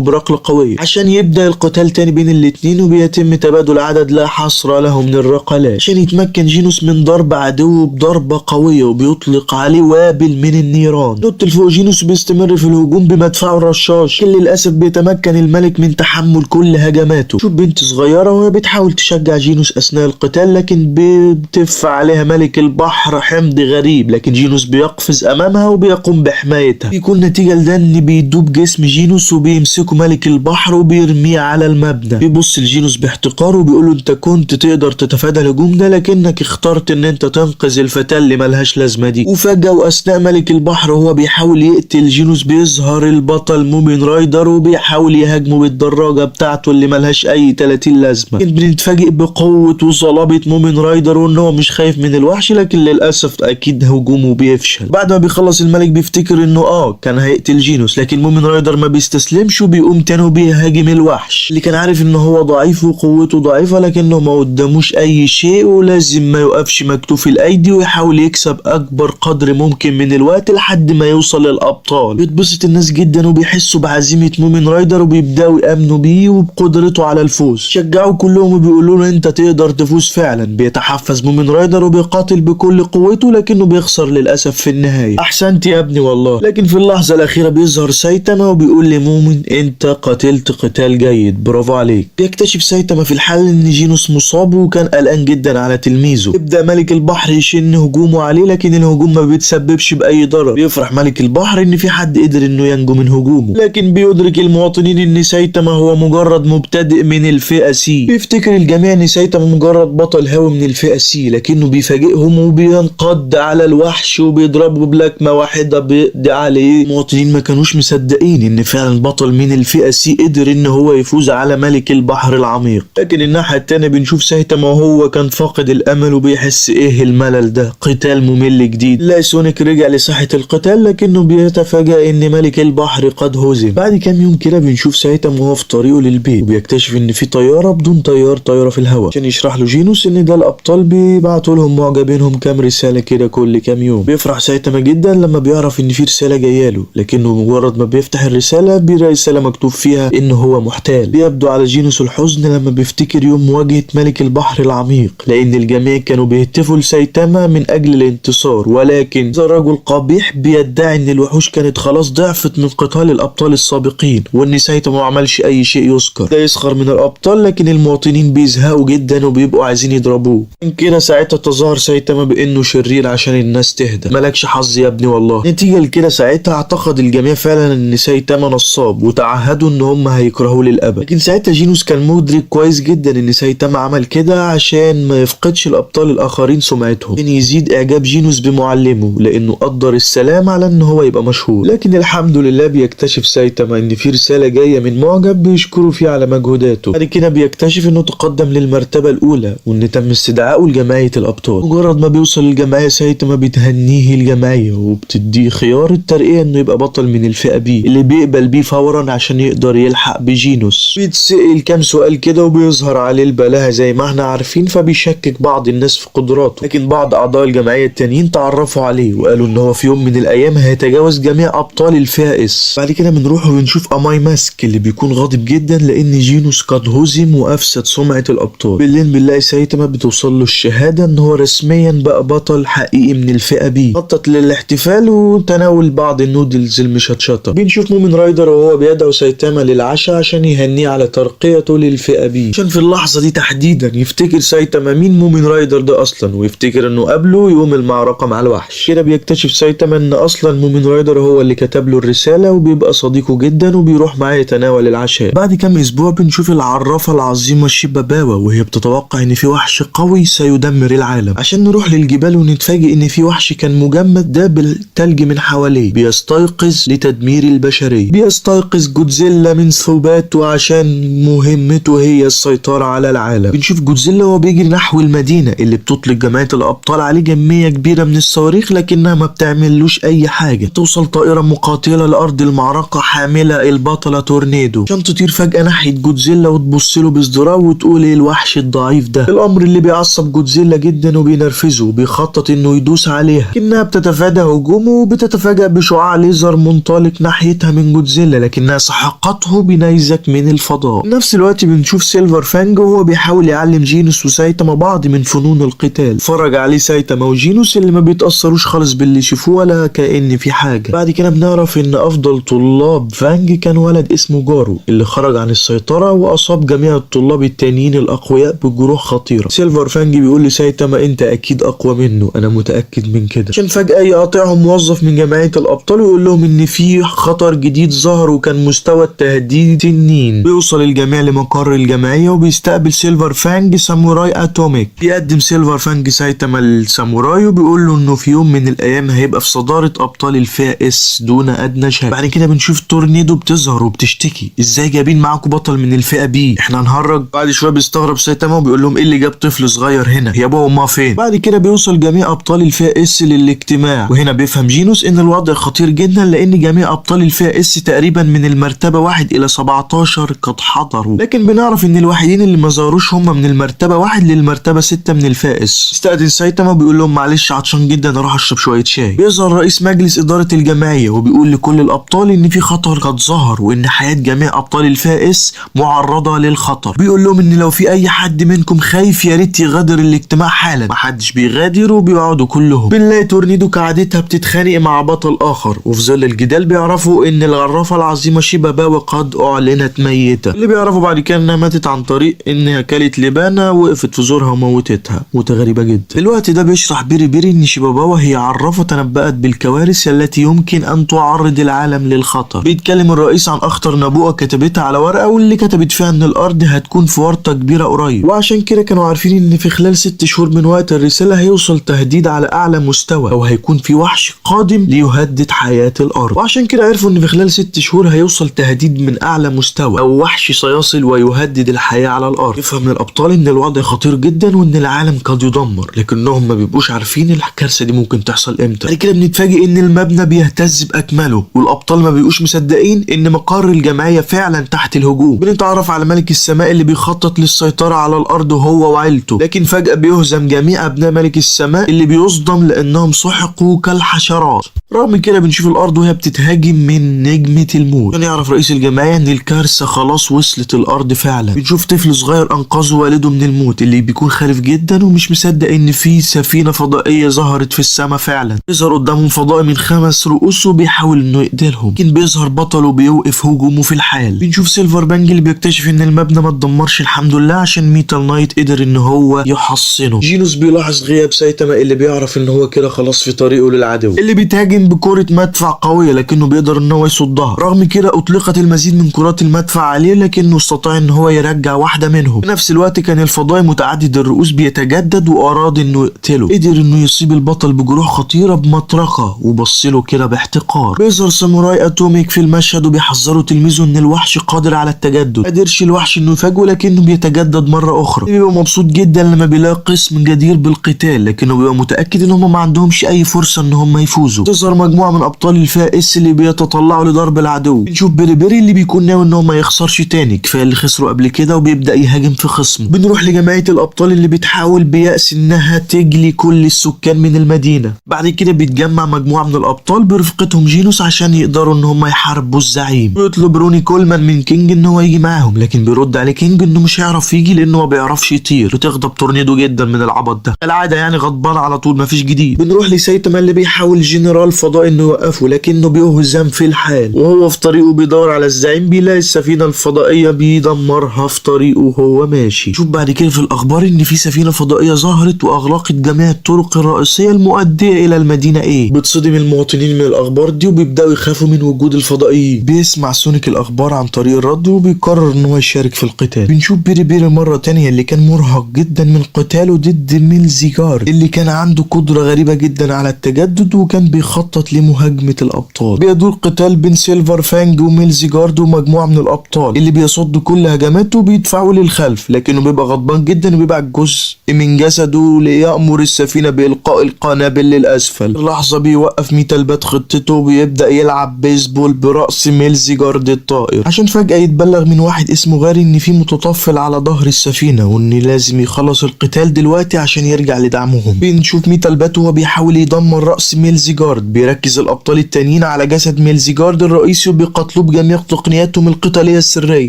بركلة قوية عشان يبدأ القتال تاني بين الاتنين، وبيتم تبادل عدد لا حصر له من الركلات عشان يتمكن جينوس من ضرب عدوه بضربة قوية وبيطلق عليه وابل من النيران. نط لفوق جينوس وبيستمر في الهجوم بمدفعه الرشاش، لكن للأسف بيتمكن الملك من تحمل كل هجماته. شوف بنت صغيرة وهي بتحاول تشجع جينوس أثناء القتال، لكن بتدفع عليها ملك البحر حمض غريب، لكن جينوس بيقفز أمامها وبيقوم بحمايتها. بيكون نتيجة لده إن بيدوب جسم جينوس وبيمسكوا ملك البحر وبيرميه على المبنى. بيبص لجينوس باحتقار وبيقوله انت كنت تقدر تتفادى الهجوم ده، لكنك اخترت ان انت تنقذ الفتاة اللي ملهاش لازمة دي. وفجأة واثناء ملك البحر وهو بيحاول يقتل جينوس بيظهر البطل مومن رايدر وبيحاول يهاجمه بالدراجة بتاعته اللي ملهاش اي 30 لازمة. بنتفاجئ بقوة وصلابة مومن رايدر وان هو مش خايف من الوحش، لكن للاسف اكيد هجومه بيفشل. بعد ما بيخلص الملك بيفتكر انه كان هيقتل جينوس، لكن مومن رايدر ما بيستسلمش وبيقوم تاني وبيهاجم الوحش اللي كان عارف ان هو ضعيف وقوته ضعيفة، لكنه ما قداموش اي شيء ولازم ما يوقفش مكتوف الايدي ويحاول يكسب اكبر قدر ممكن من الوقت لحد ما يوصل للابطال. بيتبسط الناس جدا وبيحسوا بعزيمة مومن رايدر وبيبداوا يامنوا بيه وبقدرته على الفوز. شجعوا كلهم وبيقولوا له انت تقدر تفوز فعلا. بيتحفز مومن رايدر وبيقاتل بكل قوته، لكنه بيخسر للاسف في النهاية. احسنت يا ابني والله. لكن في اللحظة الاخيرة بيظهر سايتاما وبيقول لمومن انت قتلت قتال جيد، برافو عليك. بيكتشف سايتاما في الحال ان جينوس مصاب وكان قلقان جدا على تلميذه. يبدأ ملك البحر يشن هجومه عليه، لكن الهجوم ما بيتسببش باي ضرر. بيفرح ملك البحر ان في حد قدر انه ينجو من هجومه، لكن بيدرك المواطنين ان سايتاما هو مجرد مبتدئ من الفئة سي. بيفتكر الجميع ان سايتاما مجرد بطل هاوي من الفئة سي، لكنه بيفاجئهم وبينقض على الوحش وبيضربه بلكمة واحدة بيقضي عليه. المواطنين ما كانوش مصدقين ان فعلا بطل من الفئة سي قدر ان هو يفوز على ملك البحر العميق. لكن الناحية التانية بنشوف سايتاما وهو كان فاقد الامل وبيحس ايه الملل ده، قتال ممل جديد. لا سونيك رجع لساحة القتال، لكنه بيتفاجأ ان ملك البحر قد هزم. بعد كام يوم كده بنشوف سايتاما وهو في طريقه للبيت وبيكتشف ان في طيارة بدون طيار طايرة في الهواء، عشان يشرح له جينوس ان ده الابطال بيبعتوا لهم معجبينهم كام رسالة كده كل كام يوم. بيفرح سايتاما جدا لما بيعرف ان في رسالة جايه له، لكنه مجرد ما بيفتح الرسالة بيلاقي رسالة مكتوب فيها ان هو محتال. بيبدو على جينوس الحزن لما بيفتكر يوم مواجهة ملك البحر العميق، لان الجميع كانوا بيهتفوا لسايتاما من اجل الانتصار، ولكن ذا الرجل قبيح بيدعي ان الوحوش كانت خلاص ضعفت من قتال الابطال السابقين، وان سايتاما ما عملش اي شيء يذكر. ده يسخر من الابطال، لكن المواطنين بيزهقوا جدا وبيبقوا عايزين يضربوه. من كده ساعتها تظاهر سايتاما بانه شرير عشان الناس تهدى. مالكش حظ يا ابني والله. نتيجة لكده ساعتها اعتقد الجميع فعلا ان سايتاما نصاب وتعهدوا ان هم هيكرهوه للابد. لكن ساعتها جينوس كان مدرك كويس جدا ان سايتاما عمل كده عشان ما يفقدش الابطال الاخرين سمعتهم، ان يزيد اعجاب جينوس بمعلمه لانه قدر السلام على ان هو يبقى مشهور. لكن الحمد لله بيكتشف سايتاما ان في رسالة جاية من معجب بيشكره فيه على مجهوداته. بعد كده بيكتشف انه تقدم للمرتبة الاولى وان تم استدعائه لجمعية الابطال. مجرد ما بيوصل للجمعية سايتاما بتهنيه الجمعية وبتديه خيار الترقية انه يبقى بطل من الفئة بي، اللي بيقبل بيه فورا عشان يقدر يلحق بجينوس. بيتسأل كام سؤال كده وبيظهر عليه البلاهة زي ما احنا عارفين، فبيشكك بعض الناس في قدراته. لكن بعض اعضاء الجمعية التانيين تعرفوا عليه وقالوا ان هو في يوم من الايام هيتجاوز جميع ابطال الفئة اس. بعد كده بنروح وبنشوف اماي ماسك اللي بيكون غاضب جدا لان جينوس قد هزم وافسد سمعة الابطال. بالليل بنلاقي سايتاما بتوصل له الشهادة ان هو رسميا بقى بطل حقيقي من الفئة بي. خطط للاحتفال وتناول بعض النودلز المشطشطة. بنشوف مومن رايدر وهو بيدعو سايتاما للعشاء عشان يهنيه على ترقيته للفئة بي، عشان في اللحظة دي تحديدا يفتكر سايتاما مين مومن رايدر ده اصلا، ويفتكر انه قبله يوم المعركة مع الوحش. كده بيكتشف سايتاما ان اصلا مومن رايدر مادارا هو اللي كتب له الرسالة وبيبقى صديقه جدا وبيروح معاه يتناول العشاء. بعد كام اسبوع بنشوف العرافة العظيمة شيباباوا وهي بتتوقع ان في وحش قوي سيدمر العالم. عشان نروح للجبال ونتفاجئ ان في وحش كان مجمد ده بالتلج من حواليه بيستيقظ لتدمير البشرية. بيستيقظ جودزيلا من ثباته عشان مهمته هي السيطرة على العالم. بنشوف جودزيلا وهو بيجري نحو المدينة اللي بتطلق جماعة الابطال عليه كمية كبيرة من الصواريخ لكنها ما بتعملوش اي حاجة. توصل طائرة مقاتلة لارض المعركة حاملة البطلة تورنيدو عشان تطير فجأة ناحية جودزيلا وتبص له بازدراء وتقول ايه الوحش الضعيف ده. الامر اللي بيعصب جودزيلا جدا وبينرفزه وبيخطط انه يدوس عليها لكنها بتتفادى هجومه وبتتفاجأ بشعاع ليزر منطلق ناحيتها من جودزيلا لكنها سحقته بنيزك من الفضاء. في نفس الوقت بنشوف سيلفر فانج وهو بيحاول يعلم جينوس وسايتاما بعض من فنون القتال. فرج عليه سايتاما وجينوس اللي ما بيتأثروش خالص باللي يشوفوه ولا كأن في حاجة. بعد كده بنعرف ان افضل طلاب فانج كان ولد اسمه جارو اللي خرج عن السيطرة واصاب جميع الطلاب التانيين الاقوياء بجروح خطيرة. سيلفر فانج بيقول لسايتاما انت اكيد اقوى منه، انا متأكد من كده. عشان فجأة يقاطعهم موظف من جمعية الابطال ويقول لهم ان في خطر جديد ظهر وكان مستوى التهديد تنين. بيوصل الجميع لمقر الجمعية وبيستقبل سيلفر فانج ساموراي اتوميك. بيقدم سيلفر فانج سايتاما للساموراي وبيقول له انه في يوم من الايام هيبقى في صدارة ابطال الفئة اس دون ادنى شك. بعد كده بنشوف تورنيدو بتظهر وبتشتكي ازاي جايبين معاكم بطل من الفئة بي، احنا هنهرج. بعد شويه بيستغرب سايتاما وبيقول لهم ايه اللي جاب طفل صغير هنا، يا ابوه وامها فين. بعد كده بيوصل جميع ابطال الفئة اس للاجتماع وهنا بيفهم جينوس ان الوضع خطير جدا لان جميع ابطال الفئة اس تقريبا من المرتبة 1 إلى 17 قد حضروا، لكن بنعرف ان الوحيدين اللي ما ظهروش هم من المرتبة 1 للمرتبة 6 من الفئة اس. استأذن سايتاما بيقول لهم معلش عطشان جدا اروح اشرب شوية شاي. بيظهر رئيس مجلس ادارة الجمعية وبيقول لكل الابطال ان في خطر قد ظهر وان حياة جميع ابطال الفئة اس معرضة للخطر. بيقول لهم ان لو في اي حد منكم خايف يا ريت يغادر الاجتماع حالا. محدش بيغادر وبيقعدوا كلهم. بنلاقي تورنيدو كعادتها بتتخانق مع بطل اخر وفي ظل الجدال بيعرفوا ان العرافة العظيمة شيباباوا قد اعلنت ميتة. اللي بيعرفوا بعد كده انها ماتت عن طريق انها كلت لبانة وقفت في زورها وموتتها. موتة غريبة جدا. الوقت ده بيشرح بيري ان شيباباوا هي عرافة تنبأت بالكوارث التي يمكن ان تعرض العالم للخطر. بيتكلم الرئيس عن اخطر نبوءة كتبتها على ورقة واللي كتبت فيها ان الارض هتكون في ورطة كبيرة قريب، وعشان كده كانوا عارفين ان في خلال 6 شهور من وقت الرسالة هيوصل تهديد على اعلى مستوى او هيكون في وحش قادم ليهدد حياة الارض. وعشان كده عرفوا ان في خلال 6 شهور هيوصل تهديد من اعلى مستوى او وحش سيصل ويهدد الحياة على الارض. يفهم الابطال ان الوضع خطير جدا وان العالم قد يدمر، لكنهم ما بيبقوش عارفين الكارثة دي ممكن تحصل امتى. بعد كده بنتفاجئ ان المبنى بيهتز باكمله والابطال ما بيبقوش مصدقين ان مقر الجمعية فعلا تحت الهجوم. بنتعرف على ملك السماء اللي بيخطط للسيطرة على الارض هو وعيلته، لكن فجأة بيهزم جميع ابناء ملك السماء اللي بيصدم لانهم سحقوا كالحشرات. رغم كده بنشوف الارض وهي بتتهاجم من نجمة الموت. يعني يعرف رئيس الجمعية ان الكارثة خلاص وصلت الارض فعلا. بنشوف طفل صغير انقذ والده من الموت اللي بيكون خايف جدا ومش مصدق ان في سفينة فضائية ظهرت في السماء فعلا. بيظهر قدامهم فضائي من 5 رؤوس وبيحاول انه يقتلهم، لكن بيظهر بطل وبيوقف هجومه في الحال. بنشوف سيلفر بانج اللي بيكتشف ان المبنى ما اتدمرش الحمد لله عشان ميتال نايت قدر ان هو يحصنه. جينوس بيلاحظ غياب سايتاما اللي بيعرف ان هو كده خلاص في طريقه للعدو اللي بيتهاجم بكرة مدفع قوية لكنه بيقدر ان هو يصدها. رغم كده اطلقت المزيد من كرات المدفع عليه لكنه استطاع ان هو يرجع واحدة منهم. في نفس الوقت كان الفضائي متعدد الرؤوس بيتجدد واراد انه يقتله. قدر انه يصيب البطل بجروح خطيرة بمطرقة وبصله كده باحتقار. بيظهر ساموراي اتوميك في المشهد وبيحذروا تلميذه ان الوحش قادر على التجدد. ما قدرش الوحش انه يفاجئه لكنه بيتجدد مرة اخرى. بيبقى مبسوط جدا لما بيلاقي قسم جدير بالقتال لكنه بيبقى متأكد ان هم ما عندهمش اي فرصة ان هم يفوزوا. تظهر مجموعة من ابطال الفئة اس اللي بيتطلعوا لضرب العدو. بنشوف بيري اللي بيكون ناوي ان هو ما يخسرش تاني، كفايه اللي خسروا قبل كده، وبيبدأ يهاجم في خصمه. بنروح لجمعية الابطال اللي بتحاول بيأس انها تجلي كل السكان من المدينة. بعد كده بيتجمع مجموعة من الابطال برفقتهم جينوس عشان يقدروا ان هم يحاربوا الزعيم. بيطلب روني كولمان من كينج ان هو يجي معاهم لكن بيرد عليه كينج انه مش هيعرف يجي لانه ما بيعرفش يطير. بتغضب تورنيدو جدا من العبط ده، العادة يعني غضبان على طول مفيش جديد. بنروح لسايتاما اللي بيحاول جنرال الفضائي انه يوقفه لكنه بيهزم في الحال، وهو في طريقه بيدور على الزعيم بيلاقي السفينة الفضائية بيدمرها في طريقه وهو ماشي. شوف بعد كده في الاخبار ان في سفينة فضائية ظهرت واغلقت جميع الطرق الرئيسية المؤدية الى المدينة بتصدم المواطنين من الاخبار دي وبيبداوا يخافوا من وجود الفضائيين. بيسمع سونيك الاخبار عن طريق الراديو وبيقرر ان هو يشارك في القتال. بنشوف بيري مرة تانية اللي كان مرهق جدا من قتاله ضد ميلزيجارد اللي كان عنده قدرة غريبة جدا على التجدد وكان بيخطط لمهاجمة الابطال. بيدور قتال بين سيلفر فانج وميلزيجارد ومجموعة من الابطال اللي بيصدوا كل هجماته وبيدفعوا للخلف، لكنه بيبقى غضبان جدا وبيبعت جزء من جسده ليأمر السفينة بإلقاء القنابل للأسفل. اللحظة بيوقف ميتالبات خطته وبيبدأ يلعب بيسبول برأس ميلزيجارد الطائر، عشان فجأة يتبلغ من واحد اسمه غاري ان في متطفل على ظهر السفينة وان لازم يخلص القتال دلوقتي عشان يرجع لدعمهم. بنشوف ميتالبات وهو بيحاول يدمر رأس ميلزيجارد. بيركز الابطال التانيين على جسد ميلزيجارد الرئيسي وبيقاتلوه بجميع تقنياتهم القتالية السرية.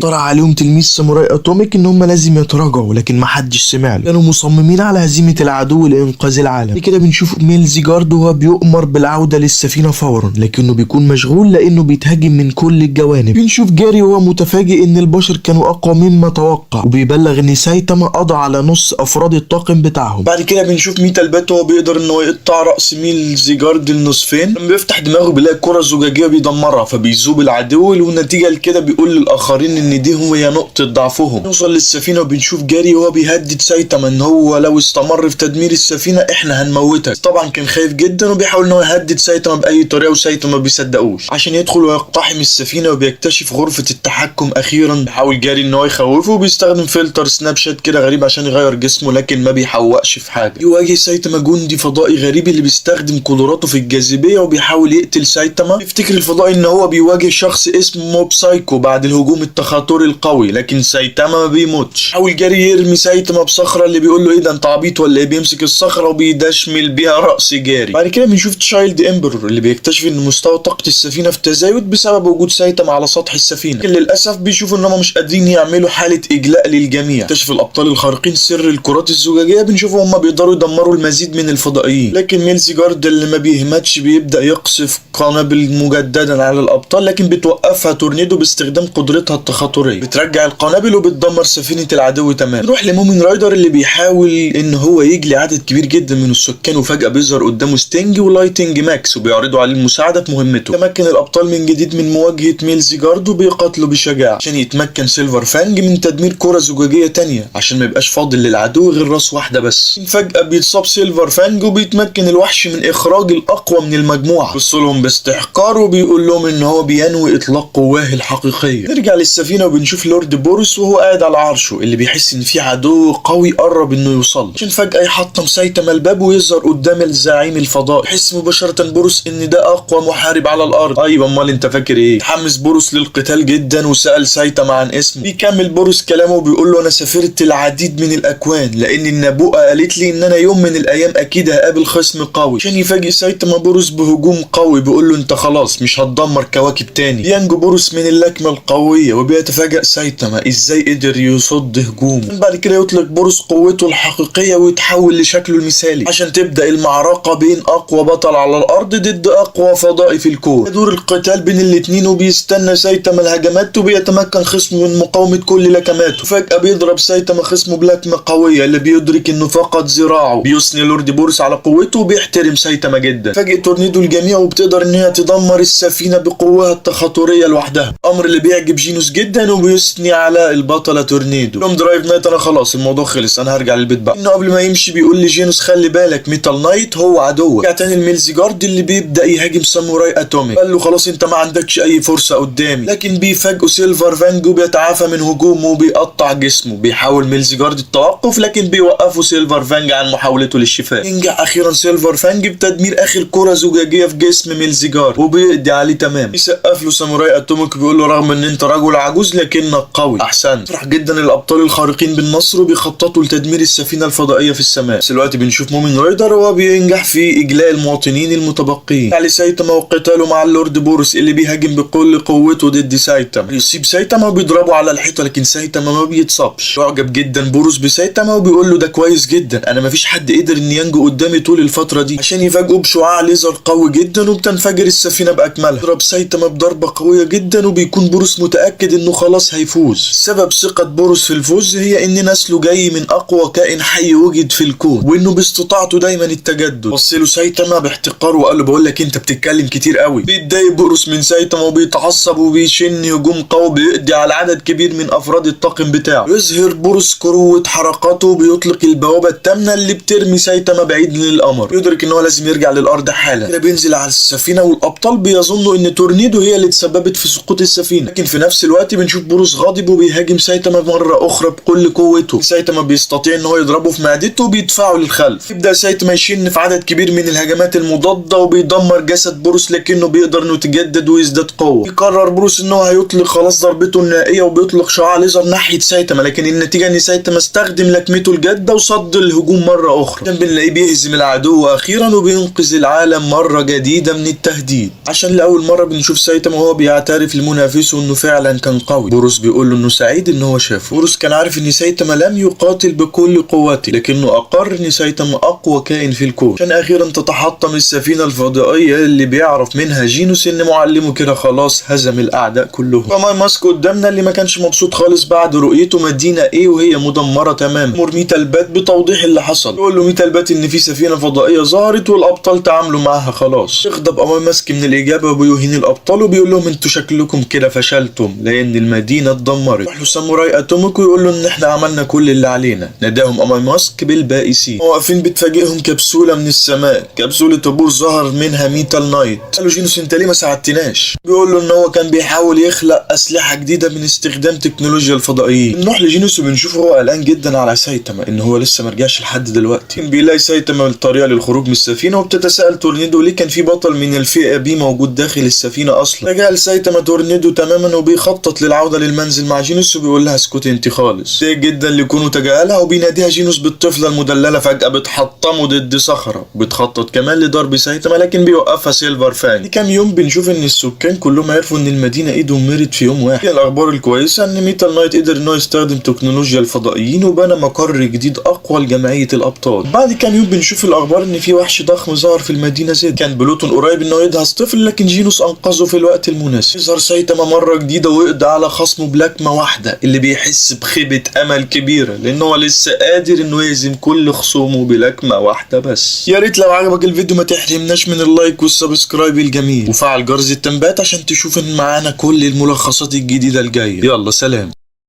طرح عليهم تلميذ ساموراي اتوميك ان هم لازم يتراجعوا، لكن محدش سمع له، كانوا مصممين على هزيمة العدو لإنقاذ العالم. كده بنشوف ميلزيجارد وهو بيؤمر بالعودة للسفينة فورا، لكنه بيكون مشغول لانه بيتهاجم من كل الجوانب. بنشوف جاري وهو متفاجئ ان البشر كانوا اقوى مما توقع وبيبلغ ان سايتاما قضى على نص افراد الطاقم بتاعهم. بعد كده بنشوف ميتالبات وهو بيقدر ان هو يقطع راس ميلزيجارد النصفين. لما بيفتح دماغه بيلاقي كرة زجاجية بيدمرها فبيذوب العدو، والنتيجة لكده بيقول للاخرين ان دي هي نقطة ضعفهم. نوصل للسفينة وبنشوف جاري وهو بيهدد سايتاما ان هو لو استمر في تدمير السفينة احنا هنموتك. طبعا كان خايف جدا وبيحاول ان هو يهدد سايتاما باي طريقة وسايتاما ما بيصدقوش عشان يدخل ويقتحم السفينة وبيكتشف غرفة التحكم اخيرا. بيحاول جاري ان هو يخوفه وبيستخدم فلتر سناب شات كده غريب عشان يغير جسمه لكن ما بيحوقش في حاجة. يواجه سايتاما جندي فضائي غريب اللي بيستخدم قدراته في الجاذبية وبيحاول يقتل سايتاما. يفتكر الفضائي ان هو بيواجه شخص اسمه موب سايكو بعد الهجوم التخاطري القوي، لكن سايتاما ما بيموتش. حاول جاري يرمي سايتاما بصخرة اللي بيقول له ايه ده انت عبيط ولا ايه، بيمسك الصخرة وبيدشمل بيها رأس جاري. بعد كده بنشوف تشايلد امبرور اللي بيكتشف ان مستوى طاقة السفينة في تزايد بسبب وجود سايتاما على سطح السفينة، لكن للأسف بيشوفوا ان هم مش قادرين يعملوا حالة اجلاء للجميع. اكتشف الابطال الخارقين سر الكرات الزجاجية، بنشوفوا هم بيقدروا يدمروا المزيد من الفضائيين، لكن ميلزيجارد اللي ما بيهمتش بيبدأ يقصف قنابل مجددا على الابطال، لكن بتوقفها تورنيدو باستخدام قدرتها التخاطرية. بترجع القنابل وبتدمر سفينة العدو تماما. نروح لمومن رايدر اللي بيحاول ان هو يجلي عدد كبير جدا من السكان، وفجأة بيظهر قدامه ستينج ولايتنج ماكس وبيعرضوا عليه المساعدة في مهمته. تمكن الابطال من جديد من مواجهة ميلزيجارد وبيقاتلوا بشجاعة عشان يتمكن سيلفر فانج من تدمير كرة زجاجية تانية عشان ما يبقاش فاضل للعدو غير راس واحدة بس. فجأة بيتصاب سيلفر فانج وبيتمكن الوحش من اخراج الاقوى من المجموعة، بيبصلهم باستحقار وبيقول لهم ان هو بينوي اطلاق قواه الحقيقية. نرجع للسفينة وبنشوف لورد بوروس وهو قاعد على عرشه اللي بيحس ان في عدو قوي قرب انه يوصل، عشان فجأة يحطم سايتاما الباب ويظهر قدام الزعيم الفضائي. يحس مباشرة بوروس ان ده اقوى محارب على الارض. ايوه امال انت فاكر ايه؟ تحمس بوروس للقتال جدا وسأل سايتاما عن اسمه. بيكمل بوروس كلامه وبيقول له انا سافرت العديد من الاكوان لان النبوءة قالت لي ان انا يوم من الايام اكيد هقابل خصم قوي. عشان يفاجئ سايتاما بوروس بهجوم قوي بيقول له انت خلاص مش هتدمر كواكب تاني. ينجو بوروس من اللكمة القوية وبيتفاجئ سايتاما ازاي قدر يصد هجومه. بعد كده يطلق بوروس قوته الحقيقية ويتحول لشكله المثالي عشان تبدأ المعركة بين اقوى بطل على الارض ضد اقوى فضائي في الكون. يدور القتال بين الاتنين وبيستنى سايتاما الهجمات وبيتمكن خصمه من مقاومة كل لكماته. فجأة بيضرب سايتاما خصمه بلكمة قوية اللي بيدرك انه فقد ذراعه. بيثني لورد بوروس على قوته وبيحترم سايتاما جدا. فاجئ تورنيدو الجميع وبتقدر ان هي تدمر السفينة بقوتها التخاطرية لوحدها، امر اللي بيعجب جينوس جدا وبيثني على البطلة تورنيدو. يوم درايف نايت انا خلاص الموضوع خلص انا هرجع للبيت بقى. انه قبل ما يمشي بيقول لجينوس خلي بالك ميتال نايت هو عدوك. رجع تاني الميلزيجارد اللي بيبدأ يهاجم ساموراي اتوميك، قال له خلاص انت ما عندكش اي فرصة قدامي، لكن بيفاجئوا سيلفر فانج وبيتعافى من هجومه وبيقطع جسمه. بيحاول ميلزيجارد التوقف لكن بيوقفوا سيلفر فانج عن محاولته للشفاء. ينجح اخيرا سيلفر فانج بتدمير اخر كرة زجاجية في جسم ميلزيجارد وبيقضي عليه تمام. بيسقف له ساموراي اتوميك بيقول له رغم ان انت رجل عجوز لكنك قوي احسنت. فرح جدا الابطال الخارقين بالنصر وبيخططوا لتدمير السفينة الفضائية في السماء. بس دلوقتي بنشوف مومن رايدر وهو بينجح في اجلاء المواطنين المتبقين. على سايتاما وقتاله مع اللورد بوروس اللي بيهاجم بكل قوته ضد سايتاما. يصيب سايتاما وبيضربه على الحيطة لكن سايتاما ما بيتصابش. يعجب جدا بوروس بسايتاما وبيقول له ده كويس جدا، انا مفيش حد قدر ان ينجو قدامي طول الفترة دي، عشان يفاجئوا بشعاع ليزر انفجار قوي جدا وبتنفجر السفينة بأكملها. يضرب سايتاما بضربة قوية جدا وبيكون بوروس متأكد انه خلاص هيفوز. سبب ثقة بوروس في الفوز هي ان نسله جاي من اقوى كائن حي وجد في الكون، وانه باستطاعته دايما التجدد. بصله سايتاما باحتقار وقال له بقول لك انت بتتكلم كتير قوي. بيتضايق بوروس من سايتاما وبيتعصب وبيشن هجوم قوي بيقضي على عدد كبير من افراد الطاقم بتاعه. يظهر بوروس قوة حركاته وبيطلق البوابة التامنة اللي بترمي سايتاما بعيد للقمر. يدرك ان هو لازم يرجع للارض حالا. كده بينزل على السفينة والابطال بيظنوا ان تورنيدو هي اللي تسببت في سقوط السفينة، لكن في نفس الوقت بنشوف بوروس غاضب وبيهاجم سايتاما مرة اخرى بكل قوته. سايتاما بيستطيع ان هو يضربه في معدته وبيدفعه للخلف. يبدأ سايتاما يشن في عدد كبير من الهجمات المضادة وبيدمر جسد بوروس، لكنه بيقدر انه يتجدد ويزداد قوة. يقرر بوروس ان هو هيطلق خلاص ضربته النهائية وبيطلق شعاع ليزر ناحية سايتاما، لكن النتيجة ان سايتاما استخدم لكمته الجادة وصد الهجوم مرة اخرى. كان بنلاقيه بيهزم العدو اخيرا وبينقذ العالم مرة جديدة من التهديد. عشان لاول مرة بنشوف سايتاما وهو بيعترف لمنافسه انه فعلا كان قوي. بوروس بيقول له انه سعيد ان هو شافه. بوروس كان عارف ان سايتاما لم يقاتل بكل قوته، لكنه اقر ان سايتاما اقوى كائن في الكون. عشان اخيرا تتحطم السفينة الفضائية اللي بيعرف منها جينوس ان معلمه كده خلاص هزم الاعداء كلهم. فماي ماسك قدامنا اللي ما كانش مبسوط خالص بعد رؤيته مدينة ايه وهي مدمرة تماما. مر ميتا البات بتوضيح اللي حصل. يقول له ميتا البات ان في سفينة فضائية ظهرت والابطال تعاملوا معاها خلاص. يغضب ماي ماسك من الاجابة وبيهين الابطال وبيقول لهم انتوا شكلكم كده فشلتم لان المدينة اتدمرت. يروح له ساموراي اتوميك ويقول له ان احنا عملنا كل اللي علينا. ناداهم ماي ماسك بالبائسين. واقفين بتفاجئهم كبسولة من السماء، كبسولة عبور ظهر منها ميتال نايت. قالوا جينوس انت ليه ما ساعدتناش؟ بيقول له ان هو كان بيحاول يخلق اسلحة جديدة من استخدام تكنولوجيا الفضائيين. بنروح لجينوس وبنشوفه هو قلقان جدا على سايتاما ان هو لسه مرجعش لحد دلوقتي. بيلاقي سايتاما الطريقة للخروج من السفينة وبتتساءل تورنيدو ليه كان في بطل من الفئة بي موجود داخل السفينة اصلا. رجع سايتاما تورنيدو تماما وبيخطط للعودة للمنزل مع جينوس وبيقول لها اسكتي انت خالص. سيء جدا لكونه تجاهلها وبيناديها جينوس بالطفلة المدللة. فجأة بتحطمه ضد صخرة وبتخطط كمان لضرب سايتاما لكن بيوقفها سيلفر فان. لكام يوم بنشوف ان السكان كلهم عرفوا ان المدينة ايه دمرت في يوم واحد. الاخبار الكويسة ان ميتال نايت قدر انه يستخدم تكنولوجيا الفضائيين وبنى مقر جديد اقوى لجمعية الابطال. بعد كام يوم بنشوف الاخبار ان في وحش ضخم ظهر في المدينة زد. كان بلوتون قريب انه يدهس طفل لكن جينوس انقذه في الوقت المناسب. يظهر سايتاما مرة جديدة ويقضي على خصمه بلكمة واحدة اللي بيحس بخيبة امل كبيرة لانه هو لسه قادر انه يهزم كل خصومه بلكمة واحدة بس. يا ريت لو عجبك الفيديو ما تحرمناش من اللايك والسبسكرايب الجميل وفعل جرس التنبيهات عشان تشوف معانا كل الملخصات الجديدة الجاية. يلا سلام.